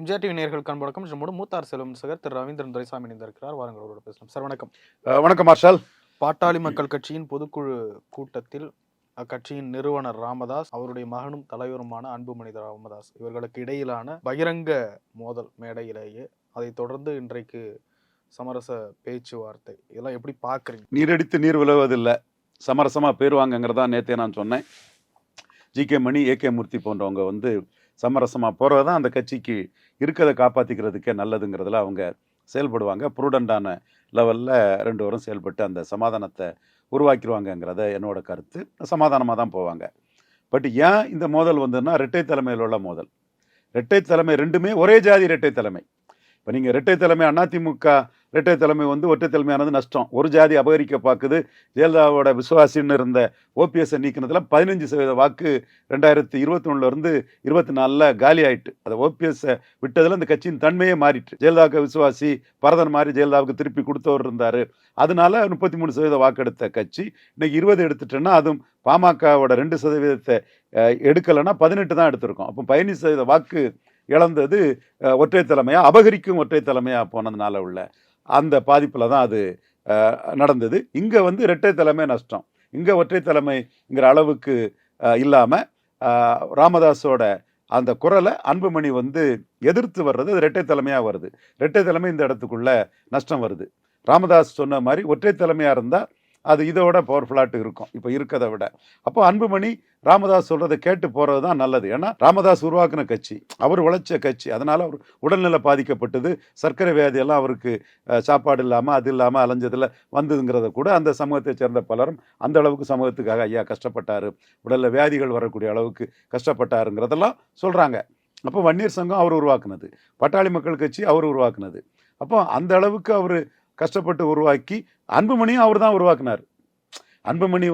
MGR TV நேயர்களுக்கு அன்பு நம்மோடு மூத்த அரசியல் விமர்சகர் திரு ரவீந்திரன் துரைசாமி இணைந்திருக்கிறார். வாருங்கள் அவரோட பேசலாம். சார் வணக்கம். வணக்கம் மார்ஷல். பாட்டாளி மக்கள் கட்சியின் பொதுக்குழு கூட்டத்தில் அக்கட்சியின் நிறுவனர் ராமதாஸ், அவருடைய மகனும் தலைவருமான அன்புமணி ராமதாஸ் இவர்களுக்கு இடையிலான பகிரங்க மோதல் மேடையிலேயே, அதை தொடர்ந்து இன்றைக்கு சமரச பேச்சுவார்த்தை, இதெல்லாம் எப்படி பார்க்குறீங்க? நீரடித்து நீர் விலகுவதில்லை, சமரசமாக போயிடுவாங்கங்கிறதா நேற்றே நான் சொன்னேன். ஜி.கே. மணி, ஏ.கே. மூர்த்தி போன்றவங்க சமரசமாக போகிறது தான் அந்த கட்சிக்கு இருக்கிறத காப்பாற்றிக்கிறதுக்கே நல்லதுங்கிறதுல அவங்க செயல்படுவாங்க. ப்ரூடண்டான லெவலில் ரெண்டு பேரும் செயல்பட்டு அந்த சமாதானத்தை உருவாக்கிடுவாங்கங்கிறத என்னோட கருத்து. சமாதானமாக தான் போவாங்க. பட் ஏன் இந்த மோதல் வந்ததுன்னா, இரட்டை தலைமையில் உள்ள மோதல். இரட்டை தலைமை ரெண்டுமே ஒரே ஜாதி இரட்டை தலைமை. இப்போ நீங்கள் இரட்டை தலைமை அதிமுக இரட்டை தலைமை ஒற்றை தலைமையானது நஷ்டம். ஒரு ஜாதி அபகரிக்க பார்க்குது. ஜெயலலிதாவோட விசுவாசின்னு இருந்த ஓபிஎஸ்ஸை நீக்கினதுல 15% வாக்கு 2021 24 காலி ஆயிட்டு. அதை ஓபிஎஸ்ஸை விட்டதில் இந்த கட்சியின் தன்மையே மாறிட்டு. ஜெயலலிதாவுக்கு விசுவாசி பரதன் மாதிரி ஜெயலலிதாவுக்கு திருப்பி கொடுத்தவர் இருந்தார். அதனால 33% வாக்கு எடுத்த கட்சி இன்னைக்கு 20 எடுத்துட்டேன்னா, அதுவும் பாமகவோட 2% எடுக்கலைன்னா 18 தான் எடுத்திருக்கோம். அப்போ 15% வாக்கு இழந்தது ஒற்றை தலைமையா, அபகரிக்கும் ஒற்றை தலைமையா போனதுனால உள்ள அந்த பாதிப்புல தான் அது நடந்தது. இங்க இரட்டை தலைமை நஷ்டம். இங்க ஒற்றை தலைமைங்கிற அளவுக்கு இல்லாம ராமதாஸோட அந்த குரலை அன்புமணி எதிர்த்து வர்றது, அது இரட்டை தலைமையா வருது. இரட்டை தலைமை இந்த இடத்துக்குள்ள நஷ்டம் வருது. ராமதாஸ் சொன்ன மாதிரி ஒற்றை தலைமையா இருந்தா அது இதோட பவர்ஃபுல்லாட்டு இருக்கும் இப்போ இருக்கிறத விட. அப்போ அன்புமணி ராமதாஸ் சொல்றதை கேட்டு போறது தான் நல்லது. ஏன்னா ராமதாஸ் உருவாக்குன கட்சி, அவர் உழைச்ச கட்சி. அதனால அவர் உடல்நிலை பாதிக்கப்பட்டது, சர்க்கரை வியாதியெல்லாம் அவருக்கு சாப்பாடு இல்லாமல் அது இல்லாமல் அலைஞ்சதில் வந்ததுங்கிறத கூட அந்த சமூகத்தை சேர்ந்த பலரும் அந்த அளவுக்கு சமூகத்துக்காக ஐயா கஷ்டப்பட்டாரு, உடலில் வியாதிகள் வரக்கூடிய அளவுக்கு கஷ்டப்பட்டாருங்கிறதெல்லாம் சொல்றாங்க. அப்போ வன்னியர் சங்கம் அவர் உருவாக்குனது, பாட்டாளி மக்கள் கட்சி அவர் உருவாக்குனது. அப்போ அந்த அளவுக்கு அவர் கஷ்டப்பட்டு உருவாக்கி, அன்புமணியும் அவர் தான் உருவாக்குனார். அன்புமணி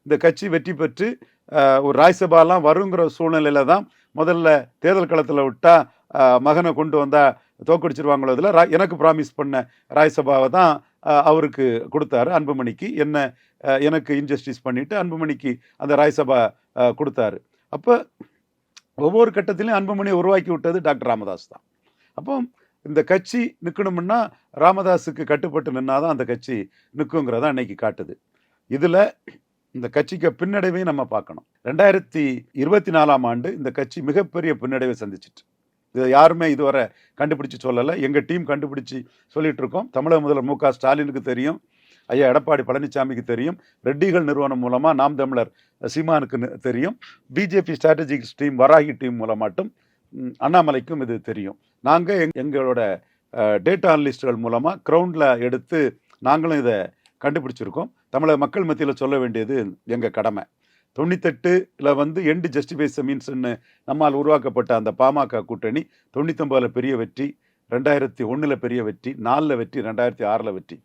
இந்த கட்சி வெற்றி பெற்று ஒரு ராஜ்சபாலாம் வருங்கிற சூழ்நிலையில தான் முதல்ல தேர்தல் களத்தில் விட்டா மகனை கொண்டு வந்தா தோக்கடிச்சிருவாங்களோ, இதில் எனக்கு ப்ராமிஸ் பண்ண ராஜ்சபாவை தான் அவருக்கு கொடுத்தாரு. அன்புமணிக்கு எனக்கு இன்ஜஸ்டிஸ் பண்ணிட்டு அன்புமணிக்கு அந்த ராஜ்சபா கொடுத்தாரு. அப்போ ஒவ்வொரு கட்டத்திலையும் அன்புமணியை உருவாக்கி விட்டது டாக்டர் ராமதாஸ் தான். அப்போ இந்த கட்சி நிற்கணும்னா ராமதாஸுக்கு கட்டுப்பட்டு நின்னாதான் அந்த கட்சி நிற்குங்கிறத அன்னைக்கு காட்டுது. இதுல இந்த கட்சிக்கு பின்னடைவையும் நம்ம பார்க்கணும். 2024 இந்த கட்சி மிகப்பெரிய பின்னடைவை சந்திச்சிட்டு, இதை யாருமே இதுவரை கண்டுபிடிச்சு சொல்லலை. எங்க டீம் கண்டுபிடிச்சு சொல்லிட்டு இருக்கோம். தமிழக முதல்வர் மு.க. ஸ்டாலினுக்கு தெரியும், ஐயா எடப்பாடி பழனிசாமிக்கு தெரியும், ரெட்டிகள் நிறுவனம் மூலமா நாம் தமிழர் சீமானுக்கு தெரியும், BJP strategic team Varahi team மூலமாட்டும் அண்ணாமலைக்கும் இது தெரியும். நாங்கள் எங்களோட டேட்டா அனலிஸ்ட்கள் மூலமாக கிரவுண்டில் எடுத்து நாங்களும் இதை கண்டுபிடிச்சிருக்கோம். தமிழக மக்கள் மத்தியில் சொல்ல வேண்டியது எங்கள் கடமை. 98ல் எண்டு ஜஸ்டிஃபைஸ் மீன்ஸ்ன்னு நம்மால் உருவாக்கப்பட்ட அந்த பாமக கூட்டணி 99ல் பெரிய வெற்றி, 2001 பெரிய வெற்றி, 4 வெற்றி, 2006 வெற்றி,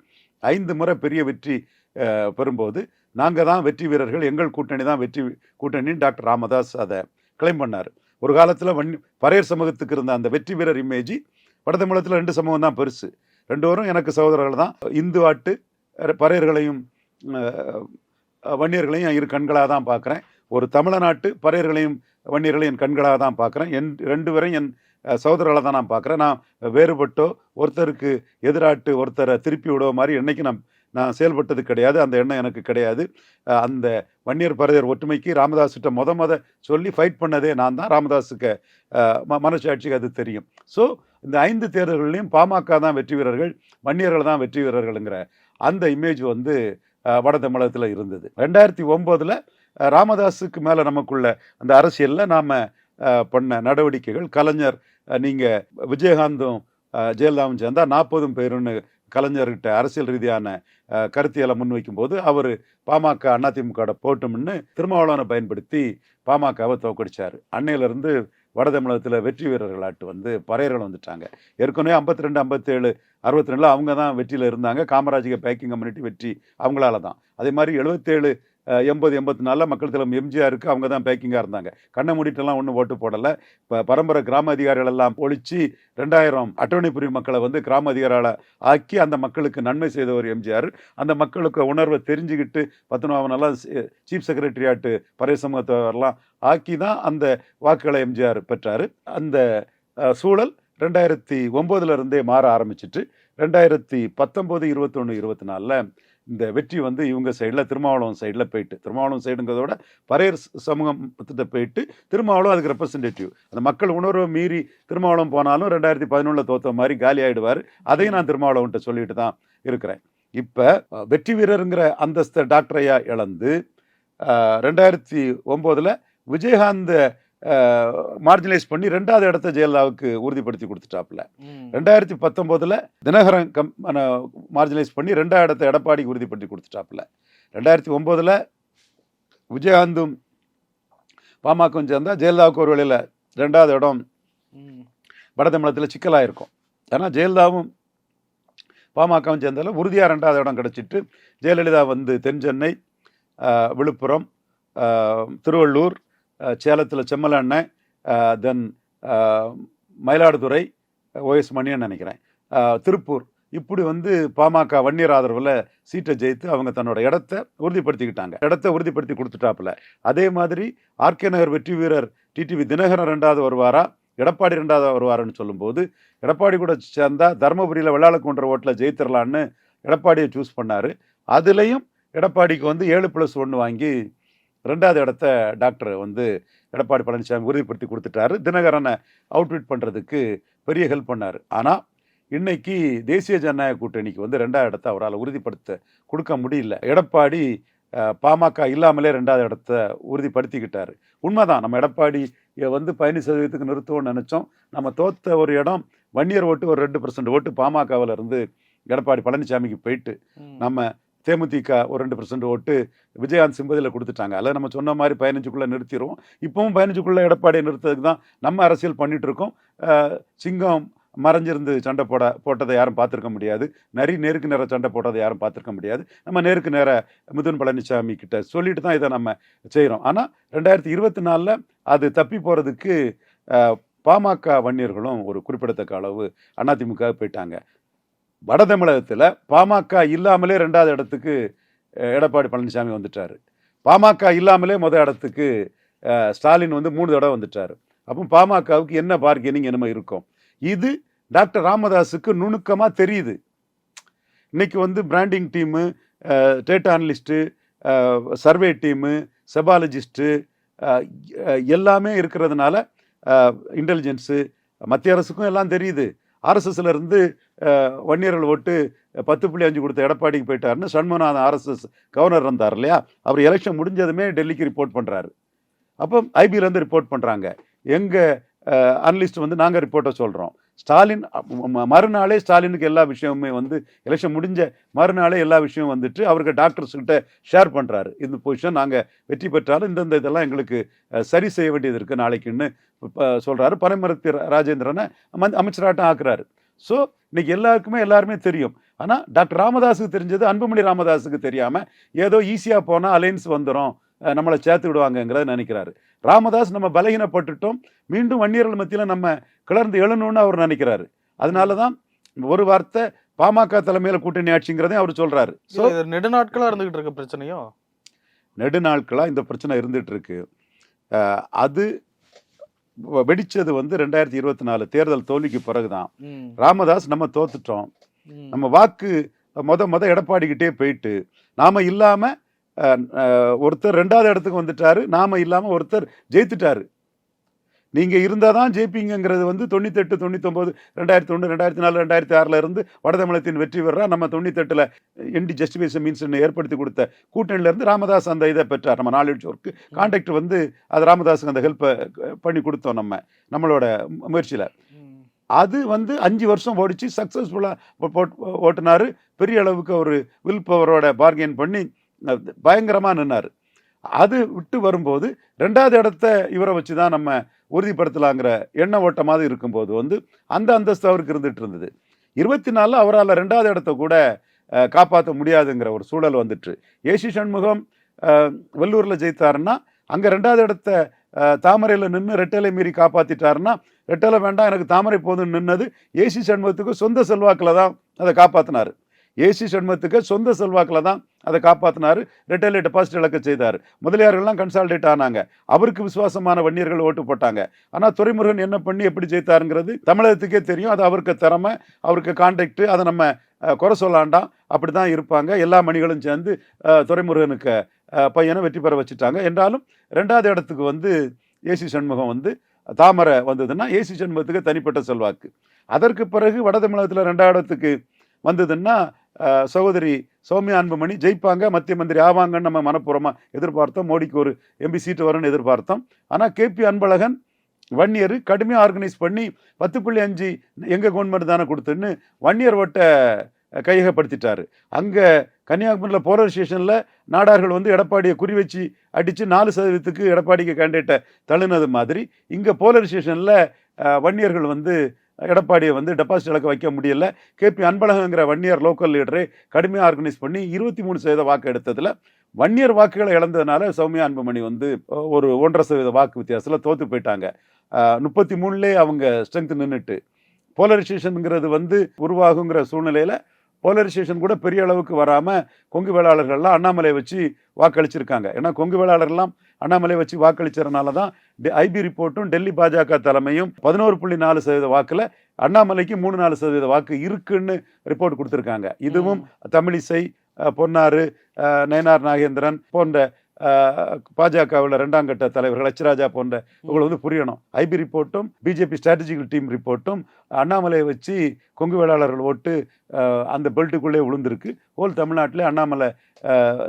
5 முறை பெரிய வெற்றி பெறும்போது நாங்கள் தான் வெற்றி வீரர்கள், எங்கள் கூட்டணி தான் வெற்றி கூட்டணின்னு டாக்டர் ராமதாஸ் அதை கிளைம் பண்ணார். ஒரு காலத்தில் பறையர் சமூகத்துக்கு இருந்த அந்த வெற்றி வீரர் இமேஜ் வடதமிழகத்தில் 2 சமூகம் தான் பெருசு. 2 பேரும் எனக்கு சகோதரர்கள் தான். இந்து ஆட்டு பறையர்களையும் வன்னியர்களையும் இரு கண்களாக தான் பார்க்குறேன். ஒரு தமிழ்நாட்டு பறையர்களையும் வன்னியர்களையும் என் கண்களாக தான் பார்க்குறேன். 2 பேரையும் என் சகோதரர்களை தான் நான் பார்க்குறேன். நான் வேறுபட்டோ ஒருத்தருக்கு எதிராட்டு ஒருத்தரை திருப்பி விடுவ மாதிரி என்னைக்கு நான் செயல்பட்டது கிடையாது. அந்த எண்ணம் எனக்கு கிடையாது. அந்த வன்னியர் பறையர் ஒற்றுமைக்கு ராமதாஸ்கிட்ட முத சொல்லி ஃபைட் பண்ணதே நான் தான். ராமதாஸுக்கு மனசாட்சிக்கு அது தெரியும். ஸோ இந்த 5 தேர்தல்களையும் பாமக தான் வெற்றி வீரர்கள், வன்னியர்கள் தான் வெற்றி வீரர்கள்ங்கிற அந்த இமேஜ் வட தமிழகத்தில் இருந்தது. 2009 ராமதாஸுக்கு மேலே நமக்குள்ள அந்த அரசியலில் நாம் பண்ண நடவடிக்கைகள், கலைஞர் நீங்கள் விஜயகாந்தும் ஜெயலலிதாவும் சேர்ந்தா 40 பேருன்னு கலைஞர்கிட்ட அரசியல் ரீதியான கருத்தியலை முன்வைக்கும் போது அவர் பாமக அதிமுக போட்டும்னு திருமாவளவனை பயன்படுத்தி பாமகவை தோக்கடிச்சார். அன்னையிலிருந்து வட தமிழகத்தில் வெற்றி வீரர்களாட்டு பறையர்கள் வந்துட்டாங்க. ஏற்கனவே 52, 57, 62 அவங்க தான் வெற்றியில் இருந்தாங்க. காமராஜுக்கு பேக்கிங் கம்யூனிட்டி வெற்றி அவங்களால தான். அதே மாதிரி 77, 80, 84 மக்கள் தலைவர் எம்ஜிஆருக்கு அவங்க தான் பேக்கிங்காக இருந்தாங்க. கண்ணை மூடிட்டெல்லாம் ஒன்றும் ஓட்டு போடலை. இப்போ பரம்பரை கிராம அதிகாரிகள் எல்லாம் ஒழிச்சு 2000 அட்டவணை பிரிவு மக்களை கிராம அதிகாரிகளை ஆக்கி அந்த மக்களுக்கு நன்மை செய்தவர் எம்ஜிஆர். அந்த மக்களுக்கு உணர்வை தெரிஞ்சுக்கிட்டு பத்மநாபனெல்லாம் சீஃப் செக்ரட்டரியாட்டு பறைய சமூகத்தவரெல்லாம் ஆக்கி தான் அந்த வாக்குகளை எம்ஜிஆர் பெற்றார். அந்த சூழல் 2009 இருந்தே மாற ஆரம்பிச்சிட்டு 2019, 21, 24 இந்த வெற்றி வந்து இவங்க சைடில் திருமாவளவன் சைடில் போயிட்டு, திருமாவளவன் சைடுங்கிறதோட பறையர் சமூகத்திட்ட போயிட்டு திருமாவளவன் அதுக்கு ரெப்ரசன்டேட்டிவ். அந்த மக்கள் உணர்வை மீறி திருமாவளவன் போனாலும் 2011 தோத்த மாதிரி காலி ஆயிடுவார். அதையும் நான் திருமாவளவன்கிட்ட சொல்லிட்டு தான் இருக்கிறேன். இப்போ வெற்றி வீரருங்கிற அந்தஸ்தை டாக்டர் ஐயா இழந்து 2009 விஜயகாந்த் மார்ஜினைஸ் பண்ணி 2வது இடத்த ஜெயலலிதாவுக்கு உறுதிப்படுத்தி கொடுத்துட்டாப்புல. 2019 தினகரன் மார்ஜினைஸ் பண்ணி 2வது இடத்த எடப்பாடிக்கு உறுதிப்படுத்தி கொடுத்துட்டாப்புல. 2009 விஜயகாந்தும் பாமகவும் சேர்ந்தா ஜெயலலிதாவுக்கு ஒரு வேளையில் 2வது இடம் வட தமிழகத்தில் சிக்கலாக இருக்கும். ஏன்னா ஜெயலலிதாவும் பாமகவும் சேர்ந்தால உறுதியாக 2வது இடம் கிடச்சிட்டு ஜெயலலிதா வந்து தென் சென்னை, விழுப்புரம், திருவள்ளூர், சேலத்தில் செம்மல அண்ணன், தென் மயிலாடுதுறை ஓஎஸ் மணியன் நினைக்கிறேன், திருப்பூர், இப்படி வந்து பாமக வன்னியர் ஆதரவில் சீட்டை ஜெயித்து அவங்க தன்னோட இடத்த உறுதிப்படுத்திக்கிட்டாங்க. இடத்த உறுதிப்படுத்தி கொடுத்துட்டாப்புல. அதே மாதிரி ஆர்கே நகர் வெற்றி வீரர் டிடிவி தினகரன் 2வது வருவாரா, எடப்பாடி 2வது வருவாருன்னு சொல்லும்போது எடப்பாடி கூட சேர்ந்தா தருமபுரியில் வெள்ளாளக்குன்ற ஓட்டில் ஜெயித்திரலான்னு எடப்பாடியை சூஸ் பண்ணார். அதுலேயும் எடப்பாடிக்கு வந்து 7+1 வாங்கி 2வது இடத்த டாக்டர் வந்து எடப்பாடி பழனிசாமி உறுதிப்படுத்தி கொடுத்துட்டாரு. தினகரனை அவுட்விட் பண்ணுறதுக்கு பெரிய ஹெல்ப் பண்ணார். ஆனால் இன்னைக்கு தேசிய ஜனநாயக கூட்டணிக்கு வந்து 2வது இடத்த அவரால் உறுதிப்படுத்த கொடுக்க முடியல. எடப்பாடி பாமக இல்லாமலே 2வது இடத்த உறுதிப்படுத்திக்கிட்டாரு. உண்மைதான், நம்ம எடப்பாடியை வந்து 15% நிறுத்துவோம்னு நினச்சோம். நம்ம தோத்த ஒரு இடம் வன்னியர் ஓட்டு ஒரு 2% ஓட்டு பாமகவில் இருந்து எடப்பாடி பழனிசாமிக்கு போயிட்டு, நம்ம தேமுதிக ஒரு 2% ஓட்டு விஜயகாந்த் சிம்பதியில் கொடுத்துட்டாங்க. அதில் நம்ம சொன்ன மாதிரி 15க்குள்ளே நிறுத்திடுவோம். இப்பவும் 15க்குள்ளே எடப்பாடியை நிறுத்துறதுக்கு தான் நம்ம அரசியல் பண்ணிட்டு இருக்கோம். சிங்கம் மறைஞ்சிருந்து சண்டை போட்டதை யாரும் பார்த்துருக்க முடியாது. நேருக்கு நேர சண்டை போட்டதை யாரும் பார்த்துருக்க முடியாது. நம்ம நேருக்கு நேர மிதுன் பழனிசாமி கிட்ட சொல்லிட்டு தான் இதை நம்ம செய்கிறோம். ஆனால் 2024 அது தப்பி போகிறதுக்கு பாமக வன்னியர்களும் ஒரு குறிப்பிடத்தக்க அளவு அதிமுக போயிட்டாங்க. வட தமிழகத்தில் பாமக இல்லாமலே 2வது இடத்துக்கு எடப்பாடி பழனிசாமி வந்துட்டார். பாமக இல்லாமலே முதல் இடத்துக்கு ஸ்டாலின் வந்து 3 தடவை வந்துட்டார். அப்போ பாமகவுக்கு என்ன பார்கெனிங் என்னமோ இருக்கும். இது டாக்டர் ராமதாஸுக்கு நுணுக்கமாக தெரியுது. இன்னைக்கு வந்து branding team, data analyst, survey team, psephologist எல்லாமே இருக்கிறதுனால இன்டெலிஜென்ஸு மத்திய அரசுக்கும் எல்லாம் தெரியுது. ஆர்எஸ்எஸ்ல இருந்து வன்னியர்கள் ஓட்டு 10.5 கொடுத்த எடப்பாடிக்கு போயிட்டாருன்னு சண்முகநாதன் ஆர்எஸ்எஸ் கவர்னர் இருந்தார் இல்லையா, அவர் எலெக்ஷன் முடிஞ்சதுமே டெல்லிக்கு ரிப்போர்ட் பண்ணுறாரு. அப்போ ஐபியிலேருந்து ரிப்போர்ட் பண்ணுறாங்க. எங்கள் அனலிஸ்ட் வந்து நாங்கள் ரிப்போர்ட்டை சொல்கிறோம். ஸ்டாலின் மறுநாளே ஸ்டாலினுக்கு எல்லா விஷயமுமே வந்து எலெக்ஷன் முடிஞ்ச மறுநாளே எல்லா விஷயமும் வந்துட்டு அவருக்கு டாக்டர்ஸ்கிட்ட ஷேர் பண்ணுறாரு. இந்த பொசிஷன் நாங்கள் வெற்றி பெற்றாலும் இந்தந்த இதெல்லாம் எங்களுக்கு சரி செய்ய வேண்டியது இருக்குது நாளைக்குன்னு சொல்கிறாரு. பனைமரத்தி ராஜேந்திரனை அமைச்சராட்டம் ஆக்குறாரு. ஸோ இன்னைக்கு எல்லாருமே தெரியும். ஆனால் டாக்டர் ராமதாஸுக்கு தெரிஞ்சது அன்புமணி ராமதாஸுக்கு தெரியாமல் ஏதோ ஈஸியாக போனால் அலைன்ஸ் வந்துடும், நம்மளை சேர்த்து விடுவாங்கங்கிறத நினைக்கிறாரு. ராமதாஸ் நம்ம பலகீனப்பட்டுட்டோம், மீண்டும் வன்னியர்கள் மத்தியில் நம்ம கிளர்ந்து எழணும்னு அவர் நினைக்கிறாரு. அதனால தான் ஒரு வார்த்தை பாமக தலைமையில் கூட்டணி ஆட்சிங்கிறதையும் அவர் சொல்றாரு. ஸோ நெடுநாட்களாக இருந்துகிட்டு இருக்க பிரச்சனையோ, நெடுநாட்களாக இந்த பிரச்சனை இருந்துட்டு இருக்கு. அது வெடிச்சது வந்து 2024 தேர்தல் தோல்விக்கு பிறகுதான். ராமதாஸ் நம்ம தோத்துட்டோம், நம்ம வாக்கு மொத எடப்பாடிக்கிட்டே போயிட்டு நாம இல்லாம ஒருத்தர் 2வது இடத்துக்கு வந்துட்டாரு, நாம இல்லாம ஒருத்தர் ஜெயித்துட்டாரு. நீங்க இருந்தாதான் ஜெயிப்பீங்கிறது வந்து 98, 99, 2001, 2004, 2006 இருந்து வடதமிழகத்தின் வெற்றி பெறா நம்ம 98 என்டி ஜஸ்டிஃபிகேஷன் மீன்ஸ் ஏற்படுத்தி கொடுத்த கூட்டணியில இருந்து ராமதாஸ் அந்த இதை பெற்றார். நம்ம நாலேஜ் ஒர்க்கு கான்டாக்ட் வந்து அது ராமதாஸுக்கு அந்த ஹெல்ப்பை பண்ணி கொடுத்தோம் நம்மளோட முயற்சியில. அது வந்து 5 வருஷம் ஓடிச்சு, சக்சஸ்ஃபுல்லா ஓட்டுனாரு. பெரிய அளவுக்கு ஒரு வில் பவரோட பார்கெயின் பண்ணி பயங்கரமா நின்னாரு. அது விட்டு வரும்போது 2வது இடத்த இவரை வச்சு தான் நம்ம உறுதிப்படுத்தலாங்கிற எண்ண ஓட்டமாக இருக்கும்போது வந்து அந்த அந்தஸ்து அவருக்கு இருந்துட்டு இருந்தது. 24 அவரால் 2வது இடத்த கூட காப்பாற்ற முடியாதுங்கிற ஒரு சூழல் வந்துட்டு. ஏசி சண்முகம் வெள்ளூர்ல ஜெயித்தாருன்னா அங்க 2வது இடத்த தாமரையில நின்று ரெட்டலை மீறி காப்பாத்திட்டாருன்னா, ரெட்டலை வேண்டாம் எனக்கு தாமரை போதுன்னு நின்னது ஏசி சண்முகத்துக்கு சொந்த செல்வாக்குல தான் அதை காப்பாத்தினாரு. ஏசி சண்முகத்துக்கு சொந்த செல்வாக்குல தான் அதை காப்பாற்றினாரு, ரெட்டையில டெபாசிட் இழக்க செய்தார். முதலியார்கள்லாம் கன்சால்டேட் ஆனாங்க, அவருக்கு விசுவாசமான வன்னியர்கள் ஓட்டு போட்டாங்க. ஆனால் துரைமுருகன் என்ன பண்ணி எப்படி ஜெயித்தாருங்கிறது தமிழகத்துக்கே தெரியும். அது அவருக்கு திறமை, அவருக்கு கான்டாக்ட், அதை நம்ம குறை சொல்லாண்டாம். அப்படி தான் இருப்பாங்க. எல்லா மணிகளும் சேர்ந்து துரைமுருகனுக்கு பையனை வெற்றி பெற வச்சுட்டாங்க. என்றாலும் 2வது இடத்துக்கு வந்து ஏசி சண்முகம் வந்து தாமரை வந்ததுன்னா ஏசி சண்முகத்துக்கு தனிப்பட்ட செல்வாக்கு. அதற்கு பிறகு வட தமிழகத்தில் 2வது இடத்துக்கு வந்ததுன்னா சகோதரி சௌமியா அன்புமணி ஜெயிப்பாங்க, மத்திய மந்திரி ஆவாங்கன்னு நம்ம மனப்பூர்வமாக எதிர்பார்த்தோம். மோடிக்கு ஒரு எம்பி சீட்டு வரும்னு எதிர்பார்த்தோம். ஆனால் கேபி அன்பழகன் வன்னியர் கடுமையாக ஆர்கனைஸ் பண்ணி 10.5 எங்கள் கவர்மெண்ட் தானே கொடுத்துன்னு வன்னியர் ஓட்டை கையகப்படுத்திட்டாரு. அங்கே கன்னியாகுமரியில் போலரைசேஷனில் நாடார்கள் வந்து எடப்பாடியை குறி வச்சு அடித்து 4% எடப்பாடிக்கு கேண்டிடேட்டை தள்ளுனது மாதிரி இங்கே போலரைசேஷனில் வன்னியர்கள் வந்து எடப்பாடியை வந்து டெபாசிட் இழக்க வைக்க முடியல. கேபி அன்பழகங்கிற வன்னியர் லோக்கல் லீடரை கடுமையாக ஆர்கனைஸ் பண்ணி 23% வாக்கு எடுத்ததில் வன்னியர் வாக்குகளை இழந்ததுனால சௌமியா அன்புமணி வந்து ஒரு 1.5% வாக்கு வித்தியாசத்தில் தோற்று போயிட்டாங்க. 33லே அவங்க ஸ்ட்ரென்த் நின்றுட்டு போலரைசேஷனுங்கிறது வந்து உருவாகுங்கிற சூழ்நிலையில் போலரைசேஷன் கூட பெரிய அளவுக்கு வராமல் கொங்கு வேளாளர்கள்லாம் அண்ணாமலையை வச்சு வாக்களிச்சிருக்காங்க. ஏன்னா கொங்கு வேளாளர்கள்லாம் அண்ணாமலையை வச்சு வாக்களிச்சதுனால தான் ஐபி ரிப்போர்ட்டும் டெல்லி பாஜக தலைமையும் 11.4% வாக்கில் அண்ணாமலைக்கு 3-4% வாக்கு இருக்குன்னு ரிப்போர்ட் கொடுத்துருக்காங்க. இதுவும் தமிழிசை, பொன்னாறு, நயனார் நாகேந்திரன் போன்ற பாஜகவில் 2ஆம் கட்ட தலைவர்கள் ஹெச்ராஜா போன்ற இவங்களை வந்து புரியணும். ஐபி ரிப்போர்ட்டும் பிஜேபி ஸ்ட்ராட்டஜிக்கல் டீம் ரிப்போர்ட்டும் அண்ணாமலையை வச்சு கொங்கு வேளாளர்கள் ஓட்டு அந்த பெல்ட்டுக்குள்ளே விழுந்திருக்கு. ஹோல் தமிழ்நாட்டிலே அண்ணாமலை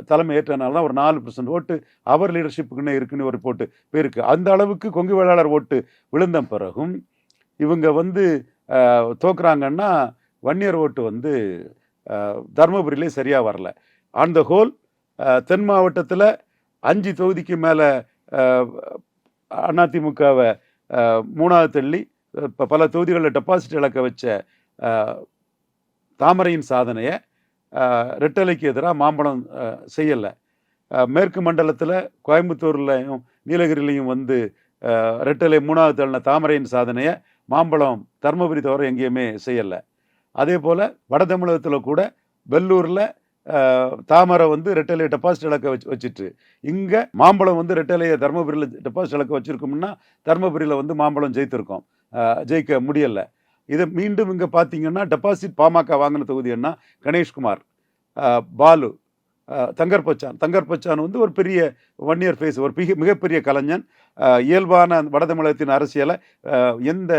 தலைமை ஏற்றனால தான் ஒரு 4% ஓட்டு அவர் லீடர்ஷிப்புக்குன்னு இருக்குன்னு ஒரு ரிப்போர்ட்டு போயிருக்கு. அந்த அளவுக்கு கொங்கு வேளாளர் ஓட்டு விழுந்த பிறகும் இவங்க வந்து தோக்குறாங்கன்னா வன்னியர் ஓட்டு வந்து தருமபுரியிலே சரியாக வரல. ஆன் த ஹோல் தென் மாவட்டத்தில் 5 தொகுதிக்கு மேலே அதிமுகவை 3வது தள்ளி பல தொகுதிகளில் டெபாசிட் இழக்க வச்ச தாமரையின் சாதனையை ரெட்டலைக்கு எதிராக மாம்பழம் செய்யலை. மேற்கு மண்டலத்தில் கோயம்புத்தூர்லையும் நீலகிரிலையும் வந்து ரெட்டலை 3வது தள்ளின தாமரையின் சாதனையை மாம்பழம் தருமபுரி தவிர எங்கேயுமே செய்யலை. அதே போல் வட தமிழகத்தில் கூட வெள்ளூரில் தாமரை வந்து ரெட்டலையை டெபாசிட் இழக்க வச்சுட்டு இங்கே மாம்பழம் வந்து ரெட்டலையை தருமபுரியில் டெபாசிட் இழக்க வச்சுருக்கோம்னா தருமபுரியில் வந்து மாம்பழம் ஜெயித்திருக்கோம், ஜெயிக்க முடியலை. இதை மீண்டும் இங்கே பார்த்தீங்கன்னா டெபாசிட் பாமக வாங்கின தொகுதின்னா கணேஷ்குமார், பாலு, தங்கர்பச்சான் வந்து ஒரு பெரிய வன்னியர் ஃபேஸ், ஒரு மிகப்பெரிய கலைஞன். இயல்பான வட தமிழகத்தின் அரசியலை எந்த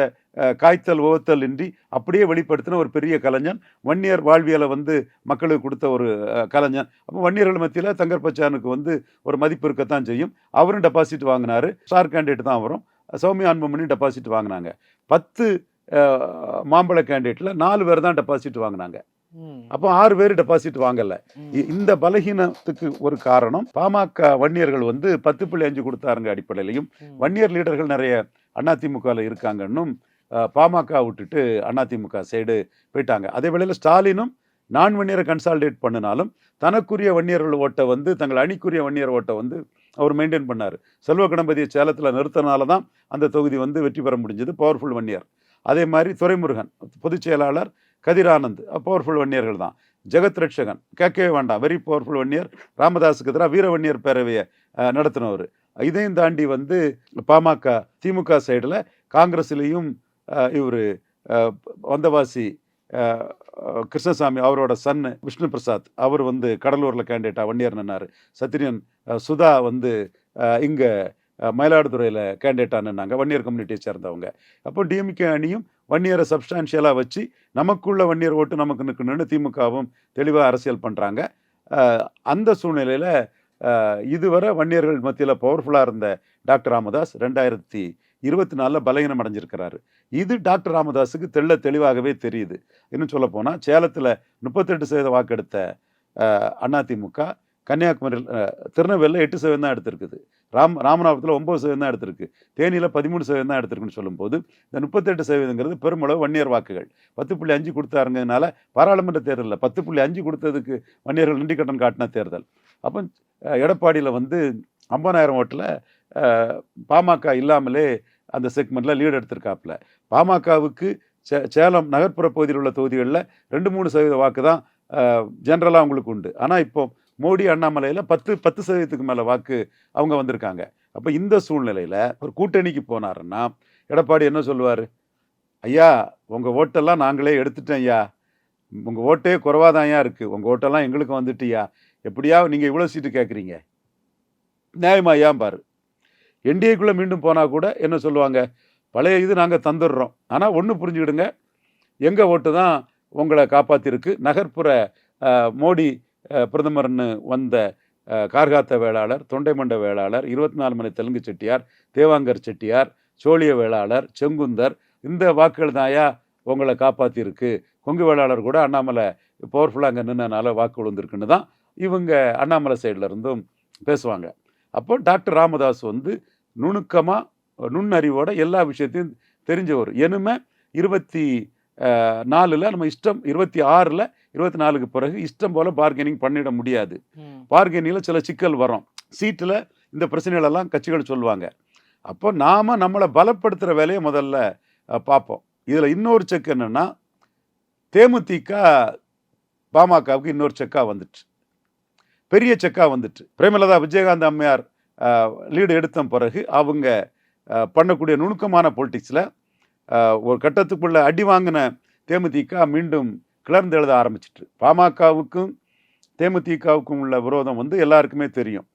காய்த்தல் ஓத்தல் இன்றி அப்படியே வெளிப்படுத்தின ஒரு பெரிய கலைஞன். வன்னியர் வாழ்வியலை வந்து மக்களுக்கு கொடுத்த ஒரு கலைஞன். அப்போ வன்னியர்கள் மத்தியில் தங்கர்பச்சானுக்கு வந்து ஒரு மதிப்பு இருக்கத்தான் செய்யும். அவரும் டெபாசிட் வாங்கினாரு, ஸ்டார் கேண்டிடேட் தான் வரும். சௌமியா அன்புமணி டெபாசிட் வாங்கினாங்க. 10 மாம்பழ கேண்டிடேட்டில் 4 பேர் தான் டெபாசிட் வாங்கினாங்க. அப்போ 6 பேர் டெபாசிட் வாங்கல. இந்த பலகீனத்துக்கு ஒரு காரணம் பாமக வன்னியர்கள் வந்து 10.5 கொடுத்தாருங்க அடிப்படையிலையும் வன்னியர் லீடர்கள் நிறைய அதிமுகவில் இருக்காங்கன்னும் பாமக விட்டுட்டு அதிமுக சைடு போயிட்டாங்க. அதே வேளையில் ஸ்டாலினும் நான் வன்னியரை கன்சால்டேட் பண்ணினாலும் தனக்குரிய வன்னியர்கள் ஓட்டை வந்து தங்கள் அணிக்குரிய வன்னியர் ஓட்டை வந்து அவர் மெயின்டைன் பண்ணார். செல்வ கணபதியை சேலத்தில் நிறுத்தினால தான் அந்த தொகுதி வந்து வெற்றி பெற முடிஞ்சது, பவர்ஃபுல் வன்னியர். அதே மாதிரி துரைமுருகன் பொதுச் செயலாளர், கதிரானந்த் பவர்ஃபுல் வன்னியர்கள் தான். ஜெகத் ரட்சகன் கேட்கவே வேண்டாம், வெரி பவர்ஃபுல் வன்னியர். ராமதாஸுக்கு எதிராக வீர வன்னியர் பேரவையை நடத்தினவர். இதையும் தாண்டி வந்து பாமக திமுக சைடில் காங்கிரஸ்லேயும் இவர் வந்தவாசி கிருஷ்ணசாமி அவரோட சன்னு விஷ்ணு பிரசாத் அவர் வந்து கடலூரில் கேண்டிடேட்டாக வன்னியர் நின்னார். சத்திரியன் சுதா வந்து இங்கே மயிலாடுதுறையில் கேண்டிடேட்டாக நின்னாங்க, வன்னியர் கம்யூனிட்டியை சேர்ந்தவங்க. அப்போ டிஎம்கே அணியும் வன்னியரை சப்ஸ்டான்ஷியலாக வச்சு நமக்குள்ள வன்னியர் ஓட்டு நமக்கு நிற்கணும்னு திமுகவும் தெளிவாக அரசியல் பண்ணுறாங்க. அந்த சூழ்நிலையில் இதுவரை வன்னியர்கள் மத்தியில் பவர்ஃபுல்லாக இருந்த டாக்டர் ராமதாஸ் 2024 பலகீனம் அடைஞ்சிருக்கிறாரு. இது டாக்டர் ராமதாஸுக்கு தெளிவாகவே தெரியுது. இன்னும் சொல்ல போனால் சேலத்தில் 38% வாக்கெடுத்த அதிமுக கன்னியாகுமரியில் திருநெல்வேலியில் 8% தான் எடுத்திருக்குது, ராமநாதபுரத்தில் 9% தான் எடுத்திருக்கு, தேனியில் 13% தான் எடுத்திருக்குன்னு சொல்லும்போது இந்த 38% பெருமளவு வன்னியர் வாக்குகள். 10.5 கொடுத்தாருங்கிறதுனால பாராளுமன்ற தேர்தலில் 10.5 கொடுத்ததுக்கு வன்னியர்கள் நன்றி கடன் காட்டின தேர்தல். அப்போ எடப்பாடியில் வந்து 50,000 ஓட்டில் பாமக இல்லாமலே அந்த செக்மெண்ட்டில் லீடு எடுத்திருக்காப்புல. பாமகவுக்கு சேலம் நகர்ப்புற பகுதியில் உள்ள தொகுதிகளில் 2-3% வாக்கு தான் ஜென்ரலாக அவங்களுக்கு உண்டு. ஆனால் இப்போ மோடி அண்ணாமலையில் 10% மேலே வாக்கு அவங்க வந்திருக்காங்க. அப்போ இந்த சூழ்நிலையில் ஒரு கூட்டணிக்கு போனாருன்னா எடப்பாடி என்ன சொல்லுவார்? ஐயா உங்கள் ஓட்டெல்லாம் நாங்களே எடுத்துட்டோம் ஐயா, உங்கள் ஓட்டே குறைவாதான் ஐயா இருக்குது, உங்கள் ஓட்டெல்லாம் எங்களுக்கு வந்துட்டுயா, எப்படியா நீங்கள் இவ்வளோ சீட்டு கேட்குறீங்க, நியாயமா ஐயாம் பாரு. என்டிஏக்குள்ளே மீண்டும் போனால் கூட என்ன சொல்லுவாங்க? பழைய இது நாங்கள் தந்துடுறோம், ஆனால் ஒன்று புரிஞ்சுக்கிடுங்க, எங்கள் ஓட்டு தான் உங்களை காப்பாற்றிருக்கு. நகர்ப்புற மோடி பிரதமர்னு வந்த கார்காத்த வேளாளர், தொண்டைமண்ட வேளாளர், 24 மணி தெலுங்கு செட்டியார், தேவாங்கர் செட்டியார், சோழிய வேளாளர், செங்குந்தர், இந்த வாக்குகள் தாயா உங்களை காப்பாற்றிருக்கு. கொங்கு வேளாளர் கூட அண்ணாமலை பவர்ஃபுல்லாக அங்கே நின்றனால வாக்கு விழுந்திருக்குன்னு தான் இவங்க அண்ணாமலை சைடில் இருந்தும் பேசுவாங்க. அப்போ டாக்டர் ராமதாஸ் வந்து நுணுக்கமாக நுண்ணறிவோட எல்லா விஷயத்தையும் தெரிஞ்சவர். இனிமே 24 நம்ம இஷ்டம், 26 24க்கு பிறகு இஷ்டம் போல பார்கெனிங் பண்ணிட முடியாது. பார்கெனிங்கில் சில சிக்கல் வரும், சீட்டில் இந்த பிரச்சனைகளெல்லாம் கட்சிகள் சொல்லுவாங்க. அப்போ நாம் நம்மளை பலப்படுத்துகிற வேலையை முதல்ல பார்ப்போம். இதில் இன்னொரு செக் என்னென்னா, தேமுதிக பாமகவுக்கு இன்னொரு செக்காக வந்துட்டு, பெரிய செக்காக வந்துட்டு. பிரேமலதா விஜயகாந்த் அம்மையார் லீடு எடுத்த பிறகு அவங்க பண்ணக்கூடிய நுணுக்கமான பொலிட்டிக்ஸில் ஒரு கட்டத்துக்குள்ள அடி வாங்கின தேமுதிக மீண்டும் கிளர்ந்து எழுத ஆரம்பிச்சிட்டு. பாமகவுக்கும் தேமுதிகவுக்கும் உள்ள விரோதம் வந்து எல்லாருக்குமே தெரியும்.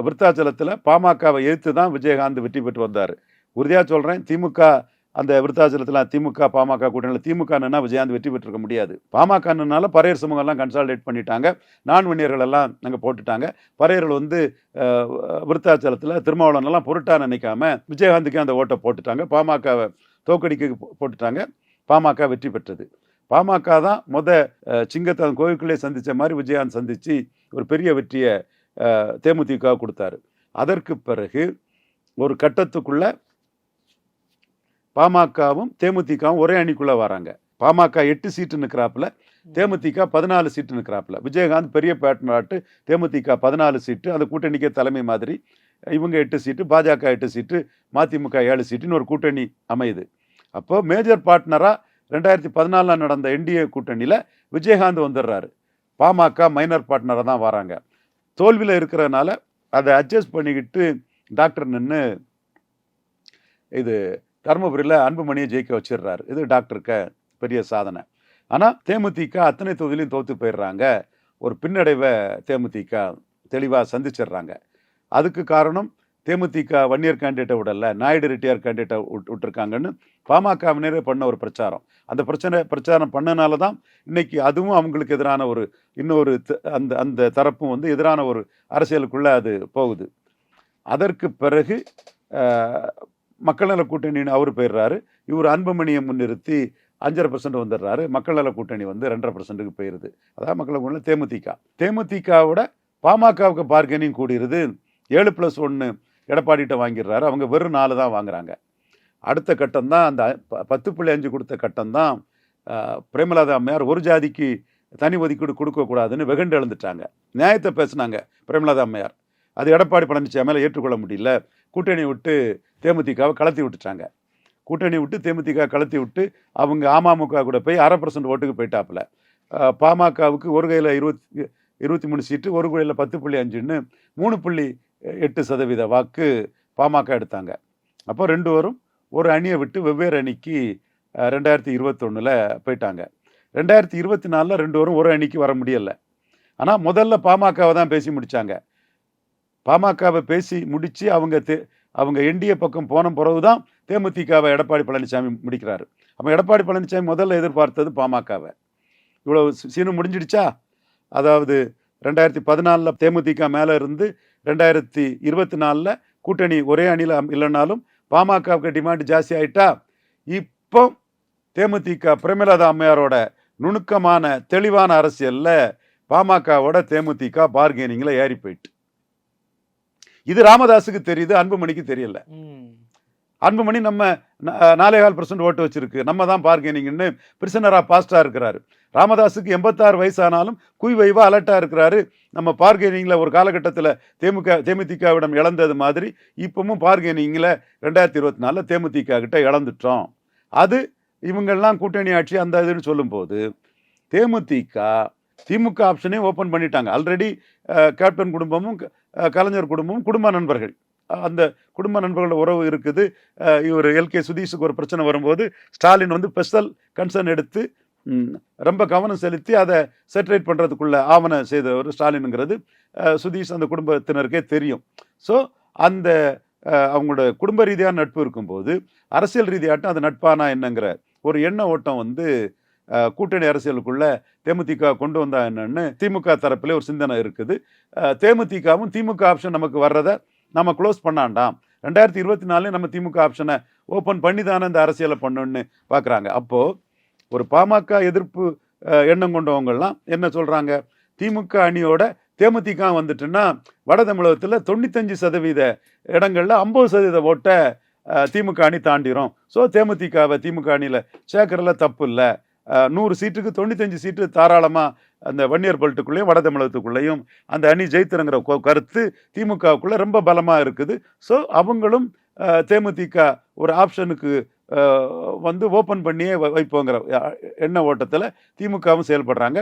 விருத்தாச்சலத்தில் பாமகவை எதிர்த்து தான் விஜயகாந்த் வெற்றி பெற்று வந்தார். உறுதியாக சொல்கிறேன், திமுக அந்த விருத்தாச்சலத்தில் திமுக பாமக கூட்டணியில் திமுக நின்னா விஜயகாந்த் வெற்றி பெற்றிருக்க முடியாது. பாமக நின்னால பறையர் சமூகம்லாம் கன்சாலிடேட் பண்ணிட்டாங்க, நான் வன்னியர்கள் எல்லாம் நாங்கள் போட்டுட்டாங்க. பறையர்கள் வந்து விருத்தாச்சலத்தில் திருமாவளவனெல்லாம் பொருட்டா நினைக்காம விஜயகாந்துக்கு அந்த ஓட்டை போட்டுட்டாங்க, பாமகவை தோக்கடிக்கு போட்டுட்டாங்க. பாமக வெற்றி பெற்றது. பாமக தான் சிங்கத்தை கோவிலுக்குள்ளே சந்தித்த மாதிரி விஜயகாந்த் சந்தித்து ஒரு பெரிய வெற்றியை தேமுதிக கொடுத்தாரு. அதற்கு பிறகு ஒரு கட்டத்துக்குள்ள பாமகவும் தேமுதிகவும் ஒரே அணிக்குள்ளே வராங்க. பாமக 8 சீட்டு நிற்கிறாப்புல, தேமுதிக 14 சீட்டு நிற்கிறாப்புல. விஜயகாந்த் பெரிய பேட்டனாட்டு, தேமுதிக 14 சீட்டு, அந்த கூட்டணிக்கே தலைமை மாதிரி. இவங்க 8 சீட்டு, பாஜக 8 சீட்டு, மதிமுக 7 சீட்டுன்னு ஒரு கூட்டணி அமையுது. அப்போ மேஜர் பார்ட்னராக 2014 நடந்த என்டிஏ கூட்டணியில் விஜயகாந்த் வந்துடுறாரு. பாமக மைனர் பார்ட்னராக தான் வராங்க. தோல்வியில் இருக்கிறதுனால அதை அட்ஜஸ்ட் பண்ணிக்கிட்டு டாக்டர் நின்று இது தருமபுரியில் அன்புமணியை ஜெயிக்க வச்சிடுறாரு. இது டாக்டருக்கு பெரிய சாதனை. ஆனால் தேமுதிக அத்தனை தொகுதியிலையும் தோற்று போயிடுறாங்க. ஒரு பின்னடைவை தேமுதிக தெளிவாக சந்திச்சிடுறாங்க. அதுக்கு காரணம் தேமுதிக வன்னியர் கேண்டிடேட்டை விடல, நாயுடு ரெட்டியார் கேண்டிடேட்டை விட்டுருக்காங்கன்னு பாமகவினரே பண்ண ஒரு பிரச்சாரம். அந்த பிரச்சாரம் பண்ணனால தான் இன்னைக்கு அதுவும் அவங்களுக்கு எதிரான ஒரு இன்னொரு அந்த தரப்பும் வந்து எதிரான ஒரு அரசியலுக்குள்ளே அது போகுது. அதற்கு பிறகு மக்கள் நல கூட்டணின்னு அவர் போயிடுறாரு. இவர் அன்புமணியை முன்னிறுத்தி 5.5% வந்துடுறாரு. மக்கள் நல கூட்டணி வந்து 2.5%க்கு போயிடுது. அதாவது மக்கள் கூட்டணி தேமுதிகவோட பாமகவுக்கு பார்கெனிங் கூடியிருது. 7+1 எடப்பாடிகிட்ட வாங்கிடுறாரு. அவங்க வெறும் 4 தான் வாங்குறாங்க. அடுத்த கட்டம் தான் அந்த 10.5 கொடுத்த கட்டம் தான் பிரேமலதா அம்மையார் ஒரு ஜாதிக்கு தனி ஒதுக்கீடு கொடுக்கக்கூடாதுன்னு வெகுண்டு எழுந்துட்டாங்க. நியாயத்தை பேசினாங்க பிரேமலதா அம்மையார். அது எடப்பாடி பழனிசாமியால் ஏற்றுக்கொள்ள முடியல. கூட்டணி விட்டு தேமுதிகவை கலத்தி விட்டுட்டாங்க. கூட்டணி விட்டு தேமுதிக கலத்தி விட்டு அவங்க அமமுக கூட போய் 1/2% ஓட்டுக்கு போயிட்டாப்புல. பாமகவுக்கு ஒரு கையில் 23 சீட்டு, ஒரு கையில் 10.5ன்னு 3.8% வாக்கு பாமக எடுத்தாங்க. அப்போ 2 பேரும் ஒரு அணியை விட்டு வெவ்வேறு அணிக்கு 2021 போயிட்டாங்க. 2024 2 பேரும் ஒரு அணிக்கு வர முடியலை. ஆனால் முதல்ல பாமகவை தான் பேசி முடித்தாங்க. பாமகவை பேசி முடித்து அவங்க என்டிஏ பக்கம் போன பிறகு தான் தேமுதிகவை எடப்பாடி பழனிசாமி முடிக்கிறாரு. அப்போ எடப்பாடி பழனிசாமி முதல்ல எதிர்பார்த்தது பாமகவை. இவ்வளோ சீனு முடிஞ்சிடுச்சா? அதாவது 2014 தேமுதிக மேலே இருந்து 2024 கூட்டணி ஒரே அணியில் இல்லைனாலும் பாமகவுக்கு டிமாண்ட் ஜாஸ்தி ஆகிட்டா. இப்போ தேமுதிக பிரேமலதா அம்மையாரோட நுணுக்கமான தெளிவான அரசியலில் பாமகவோட தேமுதிக பார்கெனிங்கில் ஏறி போயிட்டு. இது ராமதாஸுக்கு தெரியுது, அன்புமணிக்கு தெரியல. அன்புமணி நம்ம 4.5% ஓட்டு வச்சிருக்கு, நம்ம தான் பார்கெனிங்னு பிரிசனராக பாஸ்டாக இருக்கிறாரு. ராமதாஸுக்கு 86 வயசானாலும் குய்வைவா அலர்ட்டாக இருக்கிறாரு. நம்ம பார்கெனிங்கில் ஒரு காலகட்டத்தில் தேமுதிகவிடம் இழந்தது மாதிரி இப்பவும் பார்கெனிங்கில் 2024 தேமுதிக கிட்ட இழந்துட்டோம். அது இவங்கெல்லாம் கூட்டணி ஆட்சி அந்த இதுன்னு சொல்லும்போது தேமுதிக திமுக ஆப்ஷனையும் ஓப்பன் பண்ணிட்டாங்க. ஆல்ரெடி கேப்டன் குடும்பமும் கலைஞர் குடும்பமும் குடும்ப நண்பர்கள். அந்த குடும்ப நண்பர்களோட உறவு இருக்குது. இவர் எல்கே சுதீஷுக்கு ஒரு பிரச்சனை வரும்போது ஸ்டாலின் வந்து ஸ்பெஷல் கன்சர்ன் எடுத்து ரொம்ப கவனம் செலுத்தி அதை செட்டரேட் பண்ணுறதுக்குள்ள ஆவணம் செய்தவர் ஸ்டாலினுங்கிறது சுதீஷ் அந்த குடும்பத்தினருக்கே தெரியும். ஸோ அந்த அவங்களோட குடும்ப ரீதியான நட்பு இருக்கும்போது அரசியல் ரீதியாட்டம் அது நட்பானா என்னங்கிற ஒரு எண்ண ஓட்டம் வந்து கூட்டணி அரசியலுக்குள்ள தேமுதிக கொண்டு வந்தா என்னன்னு திமுக தரப்புல ஒரு சிந்தனை இருக்குது. தேமுதிகவும் திமுக ஆப்ஷன் நமக்கு வர்றதை நம்ம க்ளோஸ் பண்ணாண்டாம், 2024 நம்ம திமுக ஆப்ஷனை ஓப்பன் பண்ணி தானே இந்த அரசியலை பண்ணணும்னு பார்க்குறாங்க. அப்போது ஒரு பாமக எதிர்ப்பு எண்ணம் கொண்டவங்கெல்லாம் என்ன சொல்கிறாங்க, திமுக அணியோட தேமுதிக வந்துட்டுன்னா வட தமிழகத்தில் 95% இடங்களில் 50% ஓட்டை திமுக அணி தாண்டிரும். ஸோ தேமுதிகவை திமுக அணியில் சேர்க்கறதுல தப்பு இல்லை. 100 சீட்டுக்கு 95 சீட்டு தாராளமாக அந்த வன்னியர் பெல்ட்டுக்குள்ளேயும் வட தமிழகத்துக்குள்ளேயும் அந்த அணி ஜெயித்துறங்கிற கருத்து திமுகவுக்குள்ள ரொம்ப பலமாக இருக்குது. ஸோ அவங்களும் தேமுதிக ஒரு ஆப்ஷனுக்கு வந்து ஓப்பன் பண்ணியே வைப்போங்கிற எண்ண ஓட்டத்தில் திமுகவும் செயல்படுறாங்க.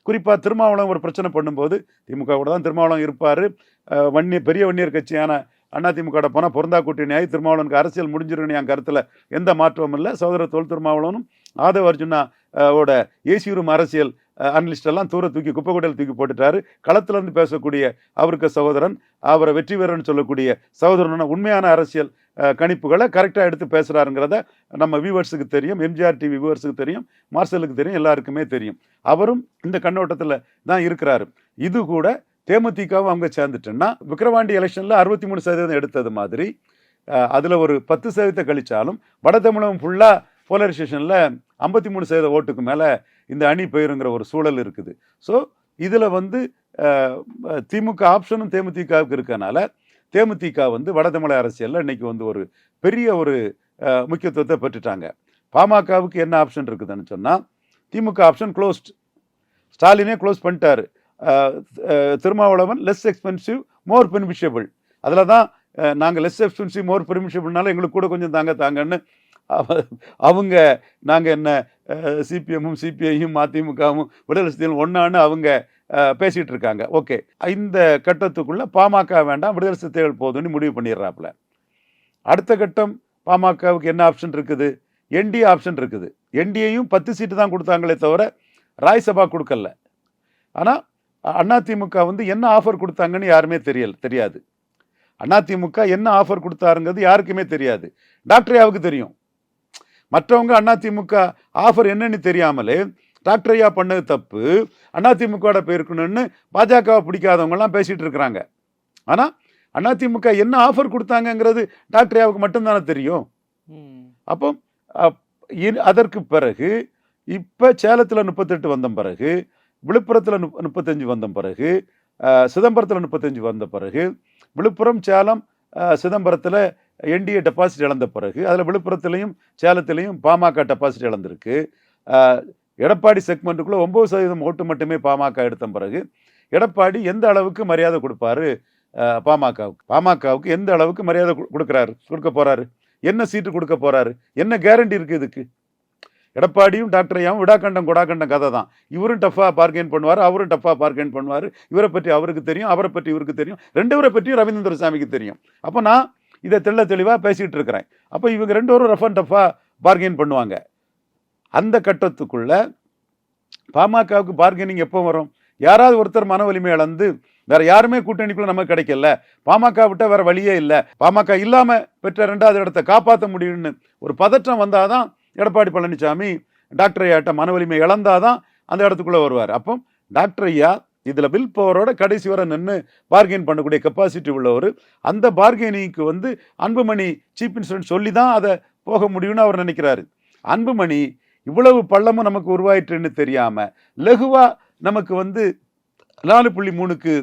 குறிப்பாக திருமாவளவன் ஒரு பிரச்சனை பண்ணும்போது திமுக கூட தான் திருமாவளவன் இருப்பார். பெரிய வன்னியர் கட்சியான அதிமுக போனால் பொருந்தா கூட்டணியாகி திருமாவளவனுக்கு அரசியல் முடிஞ்சிருன்னு என் கருத்தில் எந்த மாற்றமும் இல்லை. சகோதரர் தொல் திருமாவளவனும் ஆதவ அர்ஜுனா ஓட ஏசி ரூம் அரசியல் அனலிஸ்ட் எல்லாம் தூக்கி குப்பைக்கூட்டையில் தூக்கி போட்டுட்டாரு. களத்துல இருந்து பேசக்கூடிய அவருக்கு சகோதரன், அவரை வெற்றி வீரர்னு சொல்லக்கூடிய சகோதரன் உண்மையான அரசியல் கணிப்புகளை கரெக்டாக எடுத்து பேசுறாருங்கிறத நம்ம வியூவர்ஸுக்கு தெரியும், எம்ஜிஆர் டிவி வியூவர்ஸுக்கு தெரியும், மார்சலுக்கு தெரியும், எல்லாருக்குமே தெரியும். அவரும் இந்த கண்ணோட்டத்தில் தான் இருக்கிறாரு. இது கூட தேமுதிகவும் அவங்க சேர்ந்துட்டோன்னா விக்கிரவாண்டி எலெக்ஷனில் 63% எடுத்தது மாதிரி அதில் ஒரு 10% கழிச்சாலும் வட தமிழகம் ஃபுல்லாக போலரைசேஷனில் 53% ஓட்டுக்கு மேலே இந்த அணி போயிருங்கிற ஒரு சூழல் இருக்குது. ஸோ இதில் வந்து திமுக ஆப்ஷனும் தேமுதிகவுக்கு இருக்கனால தேமுதிக வந்து வட தமிழக அரசியலில் இன்னைக்கு வந்து ஒரு பெரிய ஒரு முக்கியத்துவத்தை பெற்றுட்டாங்க. பாமகவுக்கு என்ன ஆப்ஷன் இருக்குதுன்னு சொன்னால் திமுக ஆப்ஷன் க்ளோஸ்ட். ஸ்டாலினே க்ளோஸ் பண்ணிட்டாரு. திருமாவளவன் லெஸ் எக்ஸ்பென்சிவ் மோர் பெனிஃபிஷியபிள். அதில் தான் நாங்கள் லெஸ் எக்ஸ்பென்சிவ் மோர் பெனிஃபிஷியபிள்னால எங்களுக்கு கூட கொஞ்சம் தாங்கன்னு அவங்க நாங்கள் என்ன சிபிஎம்மும் சிபிஐயும் அதிமுகவும் விடுதலை சிறுத்தைகளும் ஒன்றான்னு அவங்க பேசிகிட்டு இருக்காங்க. ஓகே, இந்த கட்டத்துக்குள்ளே பாமக வேண்டாம், விடுதலை சிறுத்தைகள் போதும்னு முடிவு பண்ணிடுறாப்புல. அடுத்த கட்டம் பாமகவுக்கு என்ன ஆப்ஷன் இருக்குது, என்டிஏ ஆப்ஷன் இருக்குது. என்டிஏயும் 10 சீட்டு தான் கொடுத்தாங்களே தவிர ராஜ்சபா கொடுக்கல. ஆனால் அதிமுக வந்து என்ன ஆஃபர் கொடுத்தாங்கன்னு யாருமே தெரியாது. அதிமுக என்ன ஆஃபர் கொடுத்தாருங்கிறது யாருக்குமே தெரியாது. டாக்டர் ஐயாவுக்கு தெரியும். மற்றவங்க அதிமுக ஆஃபர் என்னன்னு தெரியாமலே டாக்டர் ஐயா பண்ணது தப்பு, அதிமுக போயிருக்கணும்னு பாஜகவை பிடிக்காதவங்கலாம் பேசிட்டு இருக்கிறாங்க. ஆனால் அதிமுக என்ன ஆஃபர் கொடுத்தாங்கிறது டாக்டர் ஐயாவுக்கு மட்டும்தானே தெரியும். அப்போ அதற்கு பிறகு இப்போ சேலத்தில் 38 வந்த பிறகு, விழுப்புரத்தில் 35 வந்த பிறகு, சிதம்பரத்தில் 35 வந்த பிறகு, விழுப்புரம் சேலம் சிதம்பரத்தில் என்டிஏ டெபாசிட் இழந்த பிறகு, அதில் விழுப்புரத்துலையும் சேலத்திலையும் பாமக டெபாசிட் இழந்திருக்கு. எடப்பாடி செக்மெண்ட்டுக்குள்ளே 9% ஓட்டு மட்டுமே பாமக எடுத்த பிறகு எடப்பாடி எந்த அளவுக்கு மரியாதை கொடுப்பாரு பாமகவுக்கு எந்த அளவுக்கு மரியாதை கொடுக்க போறாரு, என்ன சீட்டு கொடுக்க போறாரு, என்ன கேரண்டி இருக்கு இதுக்கு? எடப்பாடியும் டாக்டர் ஐயாவும் விடாக்கண்டம் கொடாக்கண்டம் கதை தான். இவரும் டஃபாக பார்கெயின் பண்ணுவார், அவரும் டஃபாக பார்கெயின் பண்ணுவார். இவரை பற்றி அவருக்கு தெரியும், அவரை பற்றி இவருக்கு தெரியும், 2 பேரை பற்றியும் ரவீந்திர சாமிக்கு தெரியும். அப்போ நான் இதை தெளிவாக பேசிகிட்டு இருக்கிறேன். அப்போ இவங்க 2 பேரும் ரஃப் அண்ட் டஃபாக பார்கெயின் பண்ணுவாங்க. அந்த கட்டத்துக்குள்ள பாமகவுக்கு பார்கெனிங் எப்போ வரும்? யாராவது ஒருத்தர் மன வலிமை இழந்து வேற யாருமே கூட்டணிக்குள்ள நமக்கு கிடைக்கல, பாமக விட்ட வேற வழியே இல்லை, பாமக இல்லாம பெற்ற 2வது இடத்தை காப்பாற்ற முடியும்னு ஒரு பதற்றம் வந்தாதான் எடப்பாடி பழனிசாமி டாக்டர் ஐயாட்ட மன வலிமை இழந்தாதான் அந்த இடத்துக்குள்ள வருவார். அப்போ டாக்டர் ஐயா இதுல வில் பவரோட கடைசி வரை நின்று பார்கெயின் பண்ணக்கூடிய கெப்பாசிட்டி உள்ளவர். அந்த பார்கெனிங்க்கு வந்து அன்புமணி சீஃப் மினிஸ்டர் சொல்லி தான் அதை போக முடியும்னு அவர் நினைக்கிறாரு. அன்புமணி இவ்வளவு பள்ளமும் நமக்கு உருவாயிட்டுன்னு தெரியாம லகுவா நமக்கு வந்து 4.3க்கு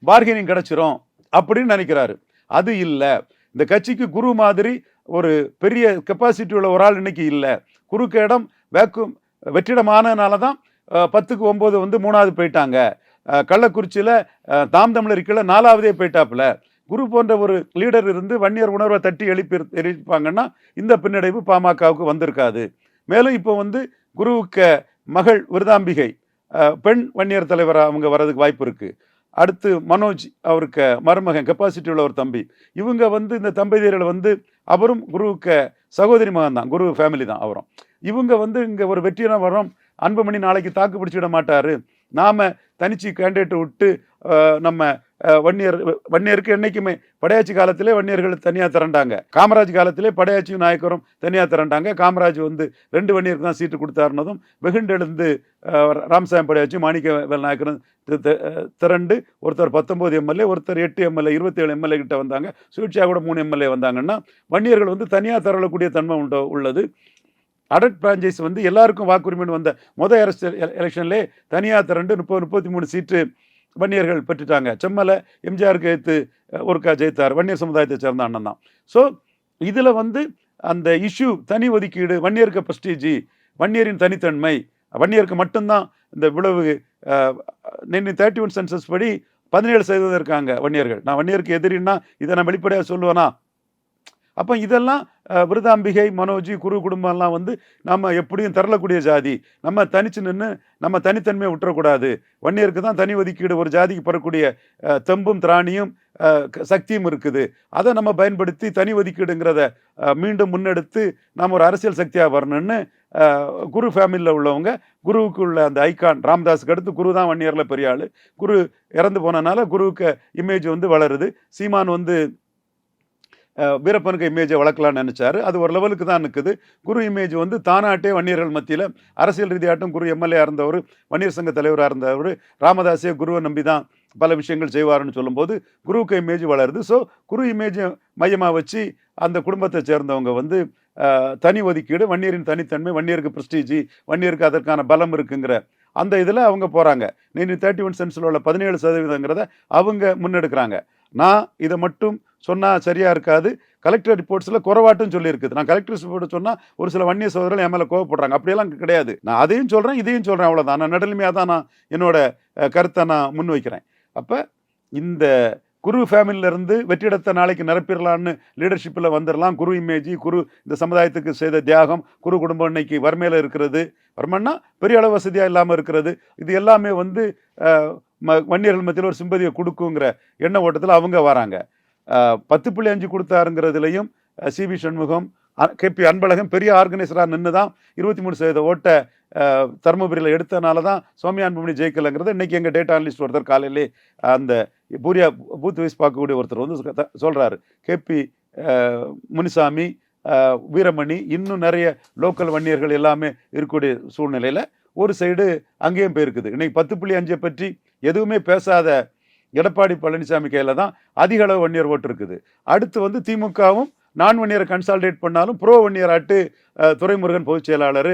பார்கெனிங் கிடைச்சிரும் அப்படின்னு நினைக்கிறாரு. அது இல்லை. இந்த கட்சிக்கு குரு மாதிரி ஒரு பெரிய கெப்பாசிட்டி உள்ள ஒரு ஆள் இன்னைக்கு இல்லை. குறுக்கு இடம் வெற்றிடமானதுனால தான் 10க்கு 9 வந்து 3வது போயிட்டாங்க. கள்ளக்குறிச்சியில் தாம் தமிழருக்குள்ள 4வதே போயிட்டாப்புல. குரு போன்ற ஒரு லீடர் இருந்து வன்னியர் உணர்வை தட்டி எழுப்பாங்கன்னா இந்த பின்னடைவு பாமகவுக்கு வந்திருக்காது. மேலும் இப்போ வந்து குருவுக்கு மகள் விருதாம்பிகை பெண் வன்னியர் தலைவராக அவங்க வர்றதுக்கு வாய்ப்பு இருக்குது. அடுத்து மனோஜ், அவருக்கு மருமகன், கெப்பாசிட்டி உள்ள ஒரு தம்பி. இவங்க வந்து இந்த தம்பதியர்கள் வந்து அவரும் குருவுக்கு சகோதரி மகன் தான், குரு ஃபேமிலி தான் அவரும். இவங்க வந்து இங்கே ஒரு வெற்றியான வரோம், அன்புமணி நாளைக்கு தாக்கு பிடிச்சி விட மாட்டார், நாம் தனிச்சு கேண்டிடேட் விட்டு நம்ம வன்னியருக்கு என்னைக்குமே படையாட்சி காலத்திலே வன்னியர்கள் தனியாக திரண்டாங்க. காமராஜ் காலத்திலே படையாட்சியும் நாயக்கரும் தனியாக திரண்டாங்க. காமராஜ் வந்து 2 வன்னியருக்கு தான் சீட்டு கொடுத்தாருனதும் வெகுண்டெழுந்து ராமசாமி படையாட்சி மாணிக்க நாயக்கரும் திரண்டு ஒருத்தர் 19 எம்எல்ஏ, ஒருத்தர் 8 எம்எல்ஏ, 27 எம்எல்ஏ கிட்ட வந்தாங்க. சுயேட்சையாக கூட 3 எம்எல்ஏ வந்தாங்கன்னா வன்னியர்கள் வந்து தனியாக தரக்கூடிய தன்மை உள்ளது. அடட் பிரான்ச்சைஸ் வந்து எல்லாருக்கும் வாக்குரிமை வந்த முதல் எலெக்ஷன்லேயே தனியாக திரண்டு 30-33 சீட்டு வன்னியர்கள் பெற்றுட்டாங்க. செம்மலை எம்ஜிஆருக்கு எடுத்து ஒருக்கா ஜெயித்தார், வன்னியர் சமுதாயத்தை சேர்ந்த அண்ணன் தான். ஸோ இதில் வந்து அந்த இஷ்யூ தனி ஒதுக்கீடு, வன்னியருக்கு பிரஸ்டீஜி, வன்னியரின் தனித்தன்மை, வன்னியருக்கு மட்டும்தான் இந்த விளைவு 31 சென்சஸ் படி 17% இருக்காங்க வன்னியர்கள். நான் வன்னியருக்கு எதிரின்னா இதை நான் வெளிப்படையாக சொல்லுவேனா? அப்போ இதெல்லாம் விருதாம்பிகை, மனோஜி, குரு குடும்பம்லாம் வந்து நம்ம எப்படியும் தரலக்கூடிய ஜாதி, நம்ம தனிச்சு நின்று நம்ம தனித்தன்மையை விட்டுறக்கூடாது, வன்னியருக்கு தான் தனி ஒதுக்கீடு, ஒரு ஜாதிக்கு பெறக்கூடிய தெம்பும் திராணியும் சக்தியும் இருக்குது, அதை நம்ம பயன்படுத்தி தனி ஒதுக்கீடுங்கிறத மீண்டும் முன்னெடுத்து நம்ம ஒரு அரசியல் சக்தியாக வரணும்னு குரு ஃபேமிலியில் உள்ளவங்க, குருவுக்கு உள்ள அந்த ஐகான் ராமதாஸுக்கு அடுத்து குரு தான் வன்னியரில் பெரிய ஆள். குரு இறந்து போனனால குருவுக்கு இமேஜ் வந்து வளருது. சீமான் வந்து வீரப்பனுக்கு இமேஜை வளர்க்கலான்னு நினைச்சாரு, அது ஒரு லெவலுக்கு தான் நிற்குது. குரு இமேஜ் வந்து தானாட்டே வன்னியர்கள் மத்தியில் அரசியல் ரீதியாட்டும் குரு எம்எல்ஏ இருந்தவர், வன்னியர் சங்க தலைவராக இருந்தவர், ராமதாஸே குருவை நம்பி தான் பல விஷயங்கள் செய்வாருன்னு சொல்லும்போது குருவுக்கு இமேஜ் வளருது. ஸோ குரு இமேஜை மையமாக வச்சு அந்த குடும்பத்தை சேர்ந்தவங்க வந்து தனி ஒதுக்கீடு, வன்னியரின் தனித்தன்மை, வன்னியருக்கு பிரஸ்டீஜி, வன்னியருக்கு அதற்கான பலம் இருக்குங்கிற அந்த இதில் அவங்க போகிறாங்க. 31 சென்ஸில் உள்ள 17% அவங்க முன்னெடுக்கிறாங்க. நான் இதை மட்டும் சொன்னால் சரியாக இருக்காது, கலெக்டர் ரிப்போர்ட்ஸில் குறைவாட்டும் சொல்லியிருக்குது. நான் கலெக்டர் ரிப்போர்ட் சொன்னால் ஒரு சில வன்னிய சகோதரர்கள் என் மேலே கோவப்படுறாங்க. அப்படியெல்லாம் கிடையாது. நான் அதையும் சொல்கிறேன், இதையும் சொல்கிறேன், அவ்வளோதான். நான் நடுநிலைமையாக தான் நான் என்னோட கருத்தை நான் முன்வைக்கிறேன். அப்போ இந்த குரு ஃபேமிலியிலேருந்து வெற்றிடத்தை நாளைக்கு நிரப்பிடலான்னு லீடர்ஷிப்பில் வந்துடலாம். குரு இமேஜி, குரு இந்த சமுதாயத்துக்கு செய்த தியாகம், குரு குடும்பம் இன்னைக்கு வறுமையில் இருக்கிறது, வறுமைன்னா பெரிய அளவு வசதியாக இல்லாமல் இருக்கிறது, இது எல்லாமே வந்து வன்னியர்கள் மத்தியில் ஒரு சிம்பதியை கொடுக்குங்கிற எண்ண ஓட்டத்தில் அவங்க வராங்க. 10.5 கொடுத்தாருங்கிறதுலையும் சிவி சண்முகம், கேபி அன்பழகன் பெரிய ஆர்கனைசராக நின்று தான் 23% ஓட்டை தருமபுரியில் எடுத்தனால தான் சௌமியா அன்புமணி ஜெயிக்கலைங்கிறது இன்னைக்கு எங்கள் டேட்டா அனலிஸ்ட் ஒருத்தர் காலையிலே அந்த பூரியா பூத் வைஸ் பார்க்கக்கூடிய ஒருத்தர் வந்து சொல்கிறாரு. கேபி முனிசாமி, வீரமணி, இன்னும் நிறைய லோக்கல் வன்னியர்கள் எல்லாமே இருக்கக்கூடிய சூழ்நிலையில் ஒரு சைடு அங்கேயும் போயிருக்குது. இன்னைக்கு 10.5 பற்றி எதுவுமே பேசாத எடப்பாடி பழனிசாமி கையில் தான் அதிக அளவு வன்னியர் ஓட்டு இருக்குது. அடுத்து வந்து திமுகவும் நான் வன்னியரை கன்சால்டேட் பண்ணாலும் ப்ரோ வன்னியராட்டு துரைமுருகன் பொதுச் செயலாளர்,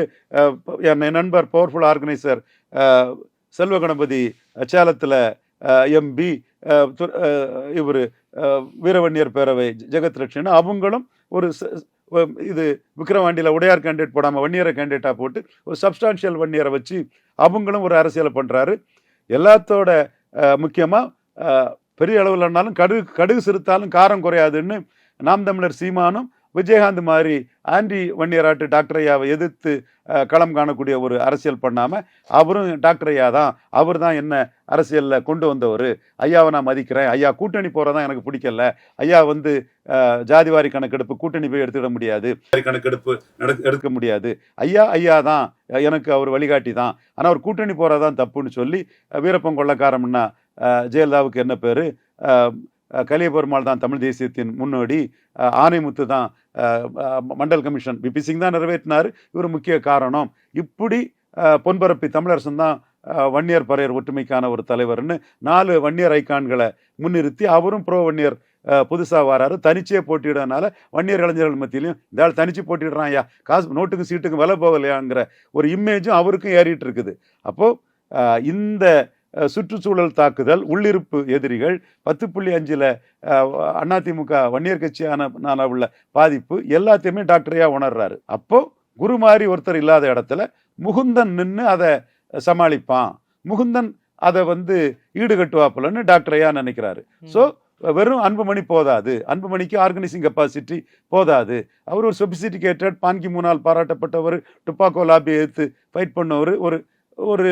என் நண்பர் பவர்ஃபுல் ஆர்கனைசர் செல்வ கணபதி சேலத்தில் எம்பி, இவர் வீரவன்னியர் பேரவை ஜெகத் லட்சுமி, அவங்களும் ஒரு இது விக்ரவாண்டியில் உடையார் கேண்டிடேட் போடாமல் வன்னியரை கேண்டிடேட்டாக போட்டு ஒரு சப்ஸ்டான்ஷியல் வன்னியரை வச்சு அவங்களும் ஒரு அரசியலை பண்ணுறாரு. எல்லாத்தோட முக்கியமாக பெரிய அளவில் இருந்தாலும் கடுகு சிறுத்தாலும் காரம் குறையாதுன்னு நாம் தமிழர் சீமானும் விஜயகாந்த் மாதிரி ஆண்டி வன்னியராட்டு டாக்டர் ஐயாவை எதிர்த்து களம் காணக்கூடிய ஒரு அரசியல் பண்ணாமல் அவரும் டாக்டர் ஐயா தான், அவர் தான் என்ன அரசியலில் கொண்டு வந்தவர், ஐயாவை நான் மதிக்கிறேன், ஐயா கூட்டணி போகிறதான் எனக்கு பிடிக்கல, ஐயா வந்து ஜாதிவாரி கணக்கெடுப்பு கூட்டணி போய் எடுத்துட முடியாது, கணக்கெடுப்பு எடுக்க முடியாது, ஐயா தான் எனக்கு அவர் வழிகாட்டி தான், ஆனால் அவர் கூட்டணி போகிறதான் தப்புன்னு சொல்லி வீரப்பன் கொள்ளக்காரம்னா ஜெயலலிதாவுக்கு என்ன பேர், கலியபெருமாள் தான் தமிழ் தேசியத்தின் முன்னோடி, ஆனைமுத்து தான் மண்டல் கமிஷன் பிபி சிங் தான் நிறைவேற்றினார், இவர் முக்கிய காரணம், இப்படி பொன்பரப்பி தமிழரசன் தான் வன்னியர் பறையர் ஒற்றுமைக்கான ஒரு தலைவர்னு 4 வன்னியர் ஐக்கான்களை முன்னிறுத்தி அவரும் ப்ரோ வன்னியர் புதுசாக வராரு. தனிச்சே போட்டியிடனால வன்னியர் இளைஞர்கள் மத்தியிலையும் இந்த ஆள் தனிச்சு போட்டிடுறான், ஐயா காசு நோட்டுக்கும் சீட்டுக்கும் விலை போகலையாங்கிற ஒரு இமேஜும் அவருக்கும் ஏறிட்டு இருக்குது. அப்போது இந்த சுற்றுச்சூழல் தாக்குதல், உள்ளிருப்பு எதிரிகள், 10.5 அதிமுக வன்னியர் கட்சியான உள்ள பாதிப்பு எல்லாத்தையுமே டாக்டரையா உணர்றாரு. அப்போ குரு மாதிரி ஒருத்தர் இல்லாத இடத்துல முகுந்தன் நின்று அதை சமாளிப்பான், முகுந்தன் அதை வந்து ஈடுகட்டுவாப்புலன்னு டாக்டரையா நினைக்கிறாரு. ஸோ வெறும் அன்புமணி போதாது, அன்புமணிக்கு ஆர்கனைசிங் கெப்பாசிட்டி போதாது, அவர் ஒரு சொபிசிட்டிகேட்டட் பான்கி முன்னால் பாராட்டப்பட்டவர், டுப்பாக்கோ லாபி எடுத்து ஃபைட் பண்ணவர், ஒரு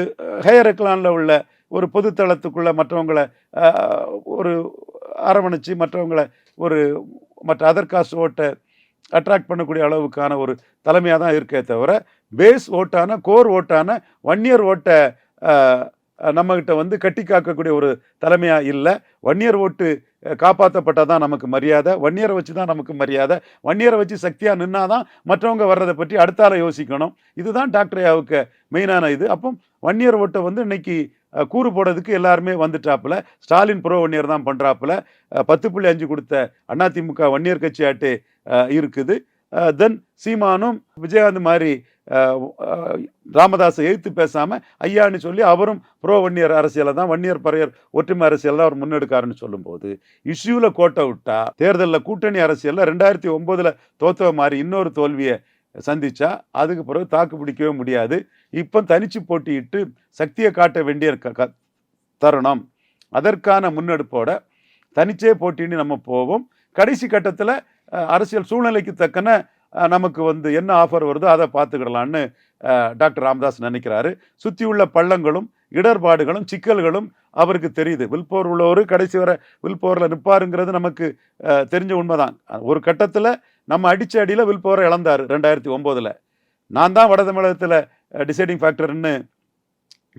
ஹையர் எக்லானில் உள்ள ஒரு பொதுத்தளத்துக்குள்ள மற்றவங்களை ஒரு அரவணைச்சு மற்றவங்களை ஒரு மற்ற அதர் காஸ்ட் ஓட்டை அட்ராக்ட் பண்ணக்கூடிய அளவுக்கான ஒரு தலைமையாக தான் இருக்கே தவிர பேஸ் ஓட்டான கோர் ஓட்டான 1 இயர் ஓட்டை நம்மகிட்ட வந்து கட்டி காக்கக்கூடிய ஒரு தலைமையாக இல்லை. 1 இயர் ஓட்டு காப்பாற்றப்பட்டால் தான் நமக்கு மரியாதை, 1 இயரை வச்சு தான் நமக்கு மரியாதை, 1 இயரை வச்சு சக்தியாக நின்னாதான் மற்றவங்க வர்றதை பற்றி அடுத்தால யோசிக்கணும். இதுதான் டாக்டர் ஐயாவுக்கு மெயினான இது. அப்போ 1 இயர் ஓட்டை வந்து இன்னைக்கு கூறு போடுறதுக்கு எல்லாருமே வந்துட்டாப்புல. ஸ்டாலின் ப்ரோ 1 இயர் தான் பண்ணுறாப்புல. 10.5 கொடுத்த அதிமுக 1 இயர் கட்சி ஆட்டு இருக்குது. தென் சீமானும் விஜயகாந்த் மாதிரி ராமதாஸை எதிர்த்து பேசாம ஐயான்னு சொல்லி அவரும் ப்ரோ 1 இயர் அரசியலை தான் 1 இயர் பரையர் ஒற்றுமை அரசியல் தான் அவர் முன்னெடுக்காருன்னு சொல்லும்போது இஷ்யூல கோட்டை விட்டா தேர்தலில் கூட்டணி அரசியல்ல 2009 தோத்தவ மாதிரி இன்னொரு தோல்வியை சந்திச்சா அதுக்கு பிறகு தாக்கு பிடிக்கவே முடியாது. இப்போ தனிச்சு போட்டியிட்டு சக்தியை காட்ட வேண்டிய தருணம். அதற்கான முன்னெடுப்போட தனிச்சே போட்டின்னு நம்ம போவோம். கடைசி கட்டத்தில் அரசியல் சூழ்நிலைக்கு தக்கன நமக்கு வந்து என்ன ஆஃபர் வருதோ அதை பார்த்துக்கிடலான்னு டாக்டர் ராமதாஸ் நினைக்கிறாரு. சுற்றி உள்ள பள்ளங்களும் இடர்பாடுகளும் சிக்கல்களும் அவருக்கு தெரியுது. வில்போர் உள்ளவர் கடைசி வரை வில்போரில் நிற்பாருங்கிறது நமக்கு தெரிஞ்ச உண்மைதான். ஒரு கட்டத்தில் நம்ம அடிச்ச அடியில் வில்போரை இழந்தார் 2009. நான் தான் வட தமிழகத்தில் டிசைடிங் ஃபேக்டர்னு